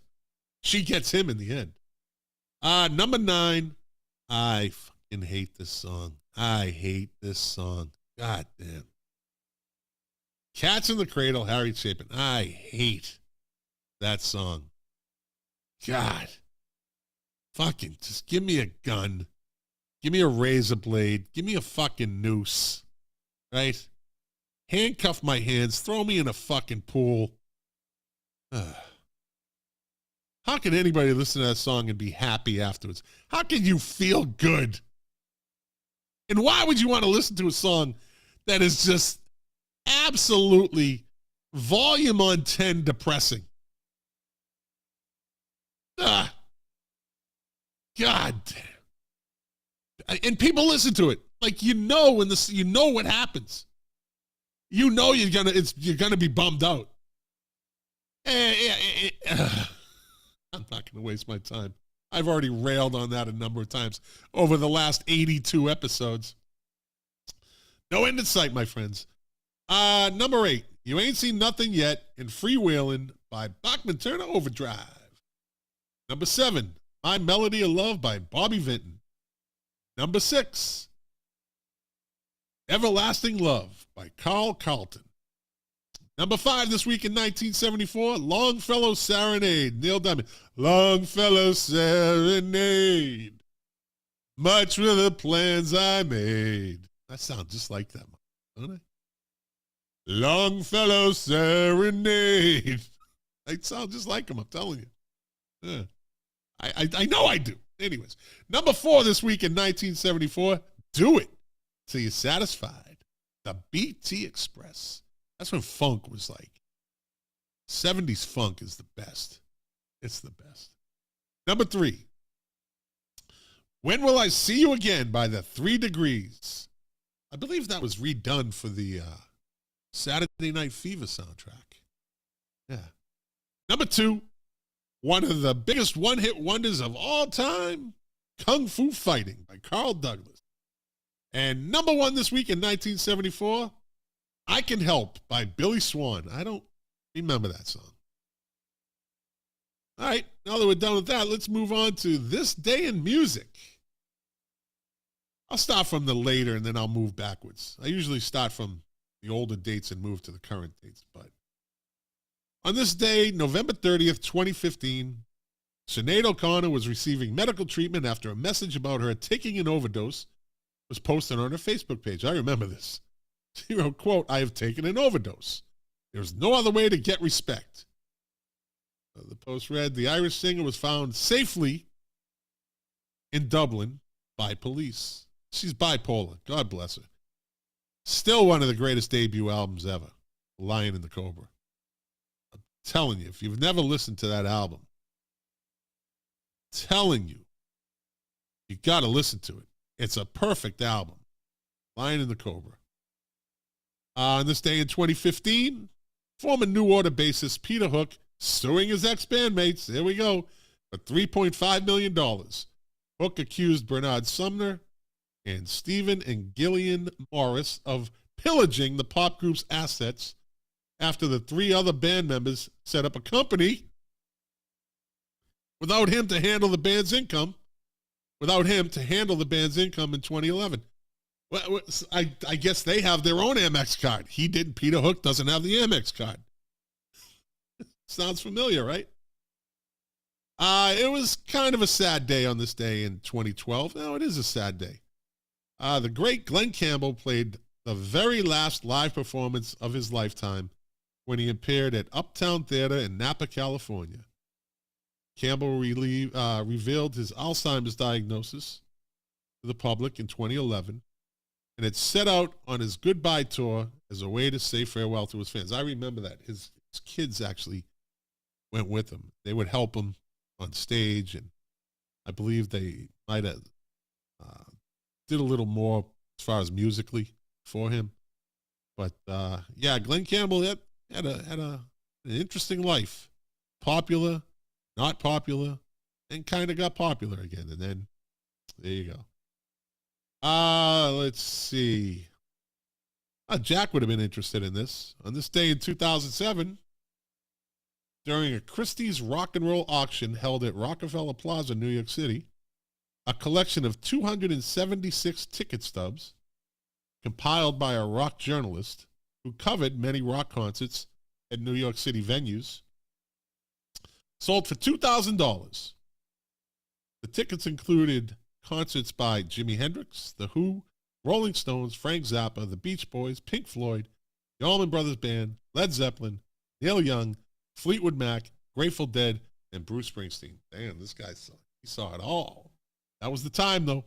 She gets him in the end. Number 9, I fucking hate this song. I hate this song. God damn. Cats in the Cradle, Harry Chapin. I hate that song. God. Fucking just give me a gun. Give me a razor blade. Give me a fucking noose. Right? Handcuff my hands. Throw me in a fucking pool. How can anybody listen to that song and be happy afterwards? How can you feel good? And why would you want to listen to a song that is just absolutely volume on 10 depressing? God damn. And people listen to it. Like, you know what happens. You know you're gonna be bummed out. I'm not going to waste my time. I've already railed on that a number of times over the last 82 episodes. No end in sight, my friends. Number 8, You Ain't Seen Nothing Yet in Freewheelin' by Bachman Turner Overdrive. Number 7, My Melody of Love by Bobby Vinton. Number 6, Everlasting Love by Carl Carlton. Number 5 this week in 1974, Longfellow Serenade, Neil Diamond. Longfellow Serenade, much were the plans I made. I sound just like that, don't I? Longfellow Serenade. I sound just like him, I'm telling you. Yeah. I know I do. Anyways, number 4 this week in 1974, Do It Till You're Satisfied, the BT Express. That's when funk was like. 70s funk is the best. It's the best. Number 3. When Will I See You Again by the 3 Degrees. I believe that was redone for the Saturday Night Fever soundtrack. Yeah. Number 2. One of the biggest one-hit wonders of all time, Kung Fu Fighting by Carl Douglas. And number 1 this week in 1974, I Can Help by Billy Swan. I don't remember that song. All right, now that we're done with that, let's move on to This Day in Music. I'll start from the later and then I'll move backwards. I usually start from the older dates and move to the current dates. But on this day, November 30th, 2015, Sinead O'Connor was receiving medical treatment after a message about her taking an overdose was posted on her Facebook page. I remember this. She wrote, quote, I have taken an overdose. There's no other way to get respect. The post read, the Irish singer was found safely in Dublin by police. She's bipolar. God bless her. Still one of the greatest debut albums ever, Lion and the Cobra. I'm telling you, if you've never listened to that album, telling you, you got to listen to it. It's a perfect album, Lion and the Cobra. On this day in 2015, former New Order bassist Peter Hook suing his ex-bandmates, there we go, for $3.5 million. Hook accused Bernard Sumner and Stephen and Gillian Morris of pillaging the pop group's assets after the 3 other band members set up a company without him to handle the band's income in 2011. Well, I guess they have their own Amex card. He didn't. Peter Hook doesn't have the Amex card. Sounds familiar, right? It was kind of a sad day on this day in 2012. No, it is a sad day. The great Glenn Campbell played the very last live performance of his lifetime when he appeared at Uptown Theater in Napa, California. Campbell revealed his Alzheimer's diagnosis to the public in 2011. and had set out on his goodbye tour as a way to say farewell to his fans. I remember that. His kids actually went with him. They would help him on stage, and I believe they might have did a little more as far as musically for him. But yeah, Glenn Campbell had an interesting life. Popular, not popular, and kind of got popular again. And then there you go. Let's see. Jack would have been interested in this. On this day in 2007, during a Christie's rock and roll auction held at Rockefeller Plaza, New York City, a collection of 276 ticket stubs compiled by a rock journalist who covered many rock concerts at New York City venues sold for $2,000. The tickets included concerts by Jimi Hendrix, The Who, Rolling Stones, Frank Zappa, The Beach Boys, Pink Floyd, the Allman Brothers Band, Led Zeppelin, Neil Young, Fleetwood Mac, Grateful Dead, and Bruce Springsteen. Damn, this guy saw it all. That was the time, though.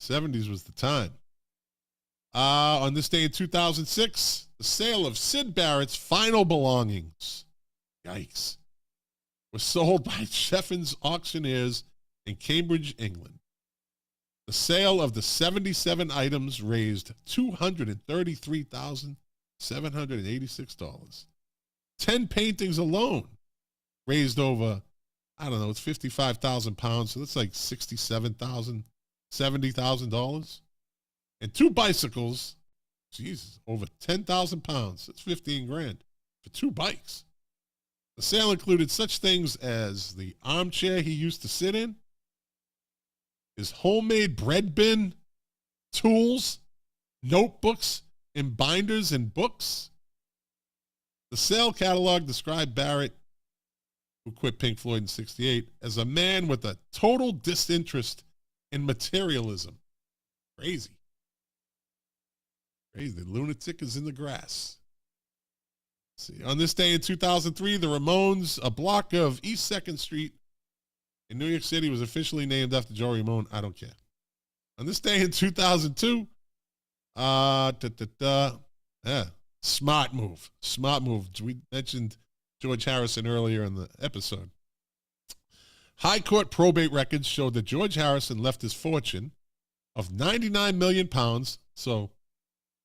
70s was the time. On this day in 2006, the sale of Syd Barrett's final belongings, yikes, was sold by Cheffins Auctioneers in Cambridge, England. The sale of the 77 items raised $233,786. 10 paintings alone raised over, I don't know, it's 55,000 pounds, so that's like $67,000, $70,000. And 2 bicycles, Jesus, over 10,000 pounds. That's 15 grand for 2 bikes. The sale included such things as the armchair he used to sit in, his homemade bread bin, tools, notebooks, and binders and books. The sale catalog described Barrett, who quit Pink Floyd in '68, as a man with a total disinterest in materialism. Crazy. Crazy. The lunatic is in the grass. Let's see. On this day in 2003, the Ramones, a block of East 2nd Street in New York City, was officially named after Joe Ramone. I don't care. On this day in 2002, smart move. Smart move. We mentioned George Harrison earlier in the episode. High Court probate records showed that George Harrison left his fortune of 99 million pounds, so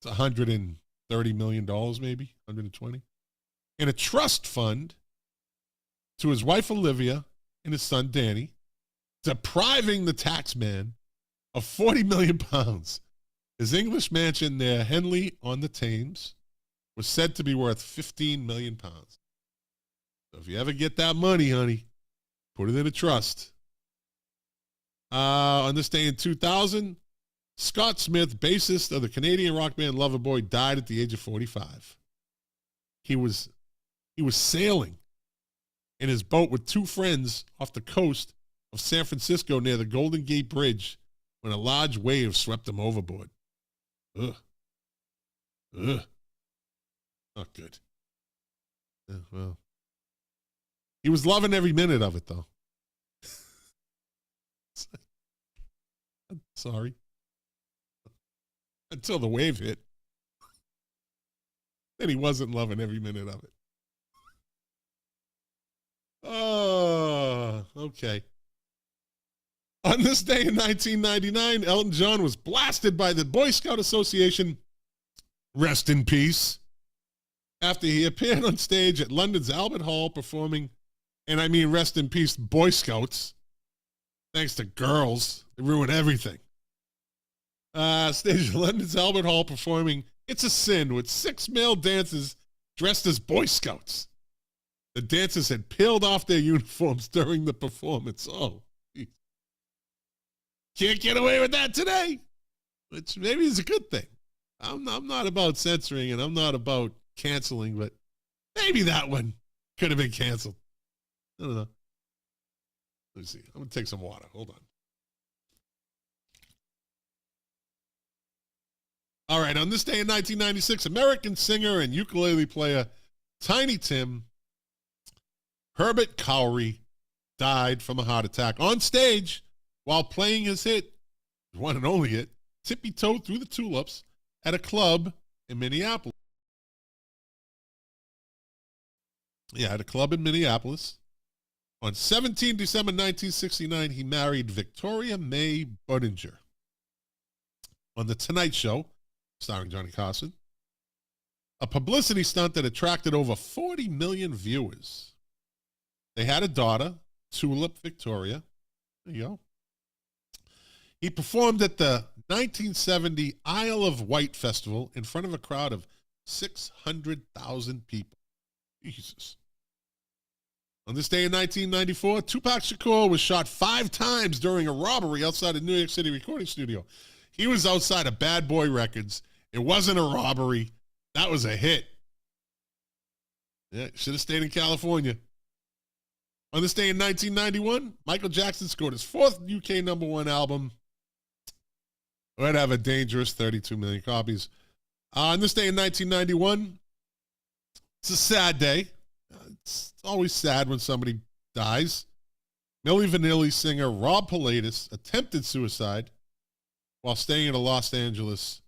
it's $130 million maybe, 120, in a trust fund to his wife Olivia and his son Danny, depriving the tax man of 40 million pounds. His English mansion near Henley on the Thames was said to be worth 15 million pounds. So if you ever get that money, honey, put it in a trust. On this day in 2000, Scott Smith, bassist of the Canadian rock band Loverboy, died at the age of 45. He was sailing in his boat with 2 friends off the coast of San Francisco near the Golden Gate Bridge when a large wave swept them overboard. Ugh. Not good. Yeah, well, he was loving every minute of it, though. I'm sorry. Until the wave hit. Then he wasn't loving every minute of it. Oh, okay. On this day in 1999, Elton John was blasted by the Boy Scout Association, rest in peace, after he appeared on stage at London's Albert Hall performing, and I mean rest in peace, Boy Scouts. Thanks to girls, they ruin everything. Stage at London's Albert Hall performing It's a Sin with 6 male dancers dressed as Boy Scouts. The dancers had peeled off their uniforms during the performance. Oh, geez. Can't get away with that today, which maybe is a good thing. I'm not about censoring and I'm not about canceling, but maybe that one could have been canceled. I don't know. Let me see. I'm going to take some water. Hold on. All right. On this day in 1996, American singer and ukulele player Tiny Tim Herbert Cowrie died from a heart attack on stage while playing his hit, one and only hit, tippy-toed through the tulips at a club in Minneapolis. Yeah, at a club in Minneapolis. On 17 December 1969, he married Victoria May Budinger. On The Tonight Show, starring Johnny Carson, a publicity stunt that attracted over 40 million viewers. They had a daughter, Tulip Victoria. There you go. He performed at the 1970 Isle of Wight Festival in front of a crowd of 600,000 people. Jesus. On this day in 1994, Tupac Shakur was shot 5 times during a robbery outside a New York City recording studio. He was outside of Bad Boy Records. It wasn't a robbery. That was a hit. Yeah, should have stayed in California. On this day in 1991, Michael Jackson scored his 4th UK #1 album. It would have a dangerous 32 million copies. On this day in 1991, it's a sad day. It's always sad when somebody dies. Milli Vanilli singer Rob Pilatus attempted suicide while staying at a Los Angeles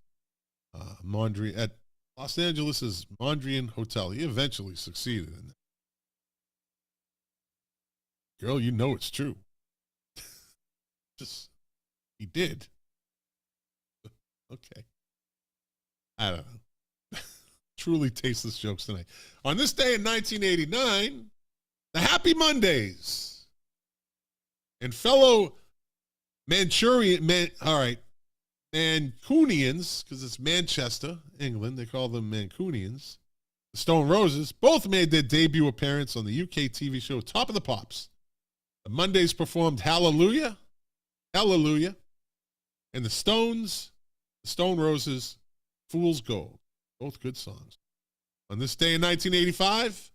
Los Angeles' Mondrian Hotel. He eventually succeeded in that. Girl, you know it's true. He did. Okay. I don't know. Truly tasteless jokes tonight. On this day in 1989, the Happy Mondays and fellow Mancunians, because it's Manchester, England, they call them Mancunians, the Stone Roses, both made their debut appearance on the UK TV show Top of the Pops. The Mondays performed Hallelujah, Hallelujah, and the Stone Roses, Fool's Gold. Both good songs. On this day in 1985,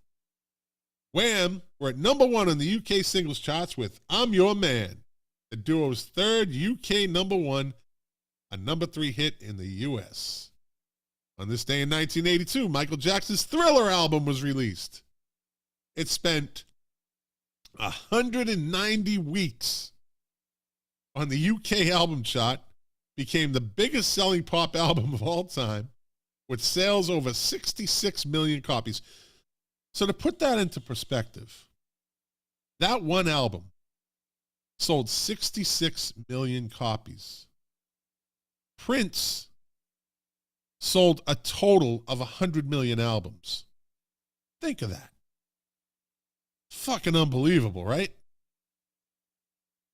Wham! Were at #1 on the UK singles charts with I'm Your Man, the duo's 3rd UK #1, a #3 hit in the US. On this day in 1982, Michael Jackson's Thriller album was released. It spent 190 weeks on the UK album chart, became the biggest selling pop album of all time, with sales over 66 million copies. So to put that into perspective, that one album sold 66 million copies. Prince sold a total of 100 million albums. Think of that. Fucking unbelievable, right?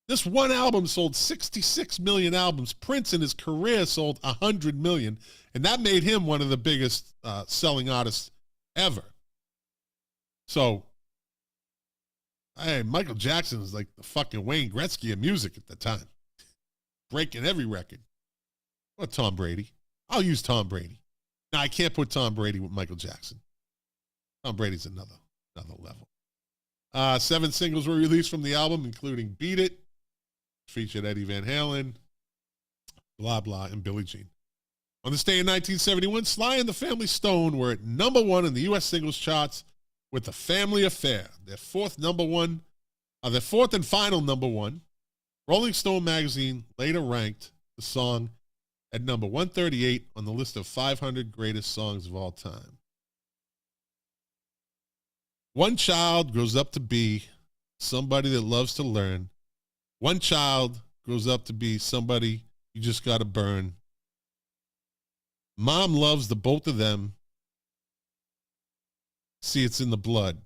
This one album sold 66 million albums. Prince in his career sold 100 million, and that made him one of the biggest selling artists ever. So, hey, Michael Jackson is like the fucking Wayne Gretzky of music at the time, breaking every record. Or Tom Brady. I'll use Tom Brady. Now, I can't put Tom Brady with Michael Jackson. Tom Brady's another level. 7 singles were released from the album, including Beat It, featured Eddie Van Halen, Blah Blah, and Billie Jean. On this day in 1971, Sly and the Family Stone were at #1 in the U.S. singles charts with The Family Affair, their 4th and final #1. Rolling Stone magazine later ranked the song at number 138 on the list of 500 greatest songs of all time. One child grows up to be somebody that loves to learn. One child grows up to be somebody you just got to burn. Mom loves the both of them. See, it's in the blood.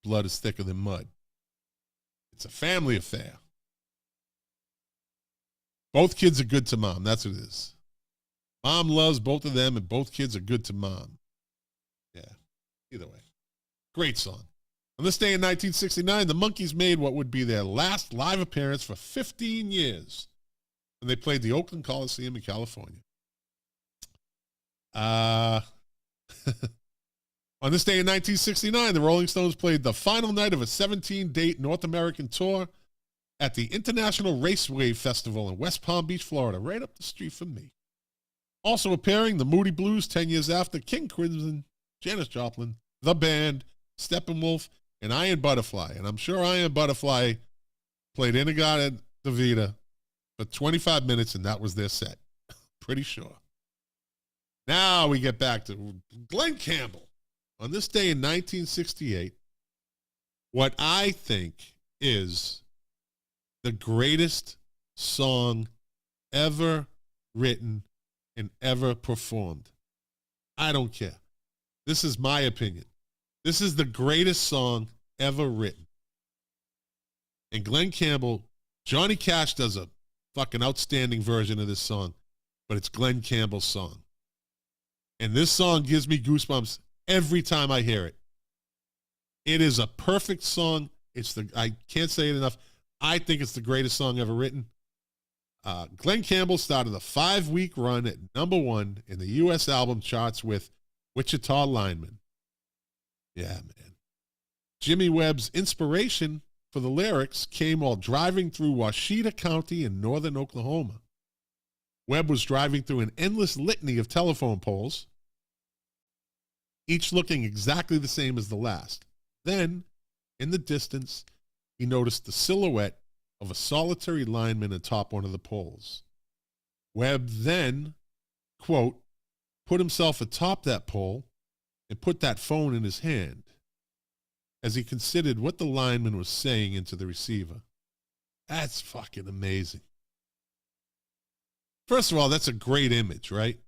Blood is thicker than mud. It's a family affair. Both kids are good to mom. That's what it is. Mom loves both of them, and both kids are good to mom. Yeah, either way. Great song. On this day in 1969, the Monkees made what would be their last live appearance for 15 years when they played the Oakland Coliseum in California. On this day in 1969, the Rolling Stones played the final night of a 17-date North American tour at the International Raceway Festival in West Palm Beach, Florida, right up the street from me. Also appearing, the Moody Blues 10 years after, King Crimson, Janis Joplin, The Band, Steppenwolf, and Iron Butterfly. And I'm sure Iron Butterfly played Inagata Davida for 25 minutes, and that was their set. pretty sure. Now we get back to Glenn Campbell. On this day in 1968, what I think is the greatest song ever written and ever performed. I don't care. This is my opinion. This is the greatest song ever written. And Glenn Campbell, Johnny Cash does a fucking outstanding version of this song, but it's Glenn Campbell's song. And this song gives me goosebumps every time I hear it. It is a perfect song. I can't say it enough. I think it's the greatest song ever written. Glenn Campbell started a 5-week run at number 1 in the U.S. album charts with Wichita Lineman. Yeah, man. Jimmy Webb's inspiration for the lyrics came while driving through Washita County in northern Oklahoma. Webb was driving through an endless litany of telephone poles, each looking exactly the same as the last. Then, in the distance, he noticed the silhouette of a solitary lineman atop one of the poles. Webb then, quote, put himself atop that pole and put that phone in his hand as he considered what the lineman was saying into the receiver. That's fucking amazing. First of all, that's a great image, right?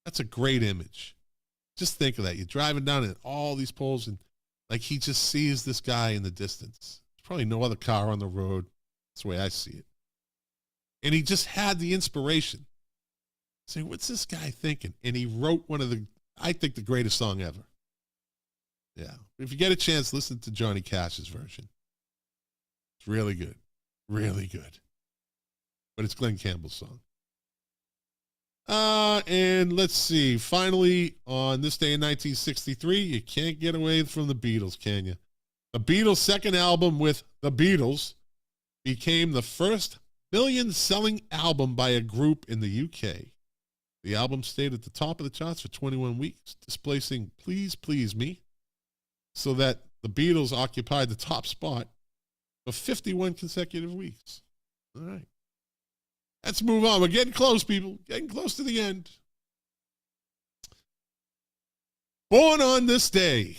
That's a great image. Just think of that. You're driving down at all these poles and like he just sees this guy in the distance. There's probably no other car on the road. That's the way I see it. And he just had the inspiration. Saying, what's this guy thinking? And he wrote one of I think the greatest song ever. Yeah. If you get a chance, listen to Johnny Cash's version. It's really good. Really good. But it's Glenn Campbell's song. And let's see. Finally, on this day in 1963, you can't get away from the Beatles, can you? The Beatles' second album with the Beatles became the first million-selling album by a group in the UK. The album stayed at the top of the charts for 21 weeks, displacing Please Please Me, so that the Beatles occupied the top spot for 51 consecutive weeks. All right. Let's move on. We're getting close, people. Getting close to the end. Born on this day.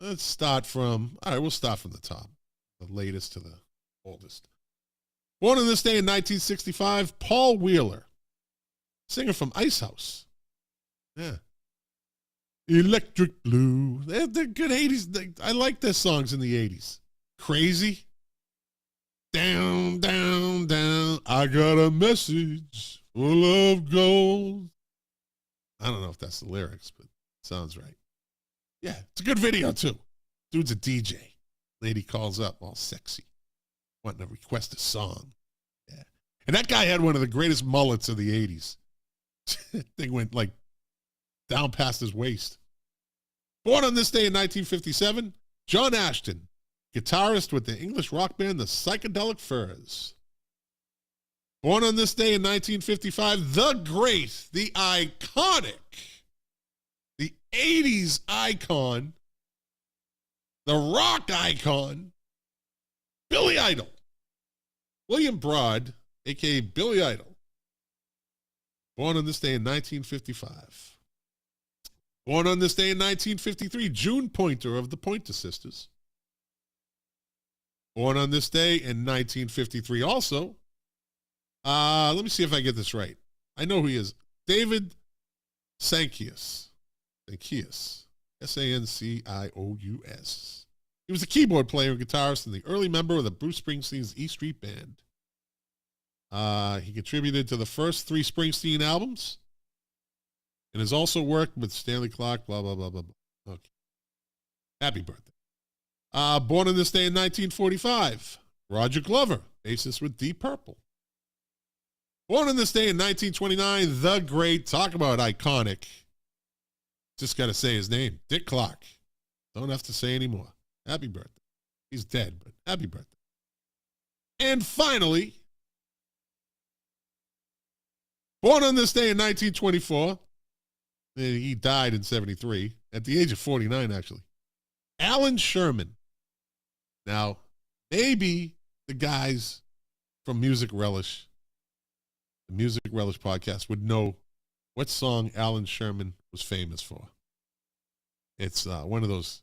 Let's start from, all right, we'll start from the top. The latest to the oldest. Born on this day in 1965, Paul Wheeler. Singer from Ice House. Yeah. Electric Blue. They're good 80s. I like their songs in the 80s. Crazy. Down, down, down. I got a message full of gold. I don't know if that's the lyrics, but it sounds right. Yeah, it's a good video, too. Dude's a DJ. Lady calls up all sexy, wanting to request a song. Yeah. And that guy had one of the greatest mullets of the 80s. Thing went like down past his waist. Born on this day in 1957, John Ashton, guitarist with the English rock band The Psychedelic Furs. Born on this day in 1955, the great, the iconic, the 80s icon, the rock icon, Billy Idol. William Broad, a.k.a. Billy Idol. Born on this day in 1955. Born on this day in 1953, June Pointer of the Pointer Sisters. Born on this day in 1953 also. Let me see if I get this right. I know who he is. David Sancious. Sancious. Sancious. He was a keyboard player and guitarist and the early member of the Bruce Springsteen's E Street Band. He contributed to the first 3 Springsteen albums and has also worked with Stanley Clarke, blah, blah, blah, blah, blah. Okay. Happy birthday. Born on this day in 1945, Roger Glover, bassist with Deep Purple. Born on this day in 1929, the great, talk about iconic, just got to say his name, Dick Clark. Don't have to say anymore. Happy birthday. He's dead, but happy birthday. And finally, born on this day in 1924, and he died in 73, at the age of 49, actually. Alan Sherman. Now, maybe the guys from Music Relish the Music Relish podcast would know what song Alan Sherman was famous for. It's one of those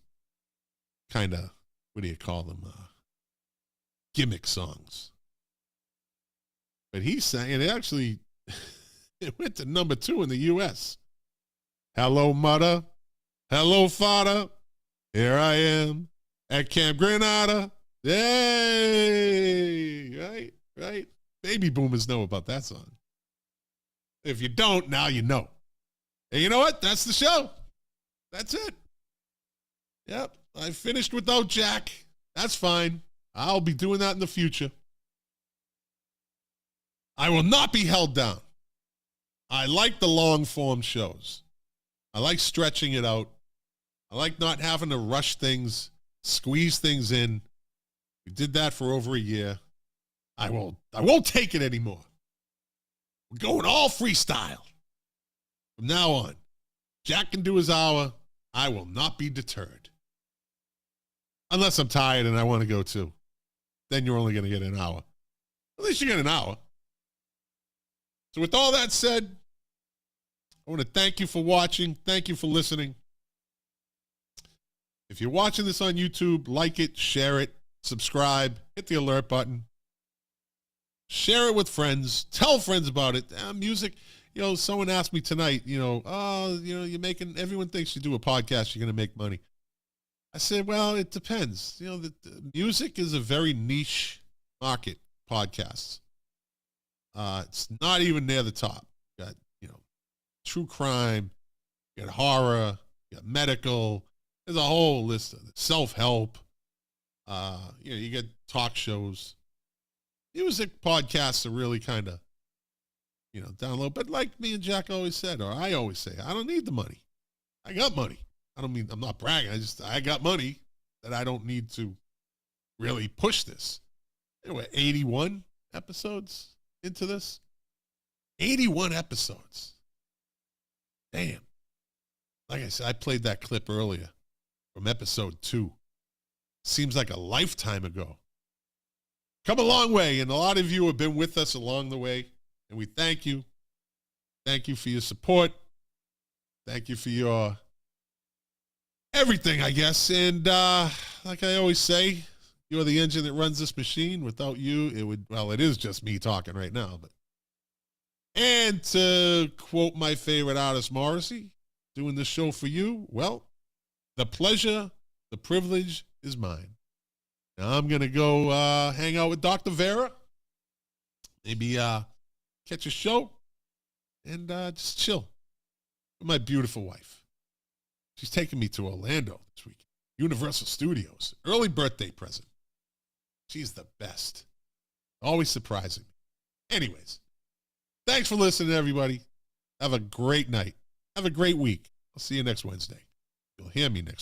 kind of, what do you call them, gimmick songs. But he sang, and it actually it went to number 2 in the U.S. Hello, mother. Hello, father. Here I am at Camp Granada. Yay! Right? Baby boomers know about that song. If you don't, now you know. And you know what? That's the show. That's it. Yep. I finished without Jack. That's fine. I'll be doing that in the future. I will not be held down. I like the long form shows. I like stretching it out. I like not having to rush things, squeeze things in. We did that for over a year. I won't take it anymore. We're going all freestyle. From now on, Jack can do his hour. I will not be deterred. Unless I'm tired and I want to go too. Then you're only going to get an hour. At least you get an hour. So with all that said, I want to thank you for watching. Thank you for listening. If you're watching this on YouTube, like it, share it, subscribe, hit the alert button. Share it with friends. Tell friends about it. Music, someone asked me tonight, you're making, everyone thinks you do a podcast, you're going to make money. I said, well, it depends. The music is a very niche market, podcasts. It's not even near the top. You got, true crime, you got horror, you got medical. There's a whole list of self-help. You get talk shows. Music podcasts are really kind of, down low. But like me and Jack always said, or I always say, I don't need the money. I got money. I'm not bragging. I got money that I don't need to really push this. We're 81 episodes into this. 81 episodes. Damn. Like I said, I played that clip earlier from episode 2. Seems like a lifetime ago. Come a long way, and a lot of you have been with us along the way, and we thank you. Thank you for your support. Thank you for your everything, I guess. And like I always say, you're the engine that runs this machine. Without you, it is just me talking right now. And to quote my favorite artist, Morrissey, doing this show for you, well, the pleasure, the privilege is mine. Now I'm going to go hang out with Dr. Vera. Maybe catch a show and just chill with my beautiful wife. She's taking me to Orlando this week. Universal Studios. Early birthday present. She's the best. Always surprising me. Anyways, thanks for listening, everybody. Have a great night. Have a great week. I'll see you next Wednesday. You'll hear me next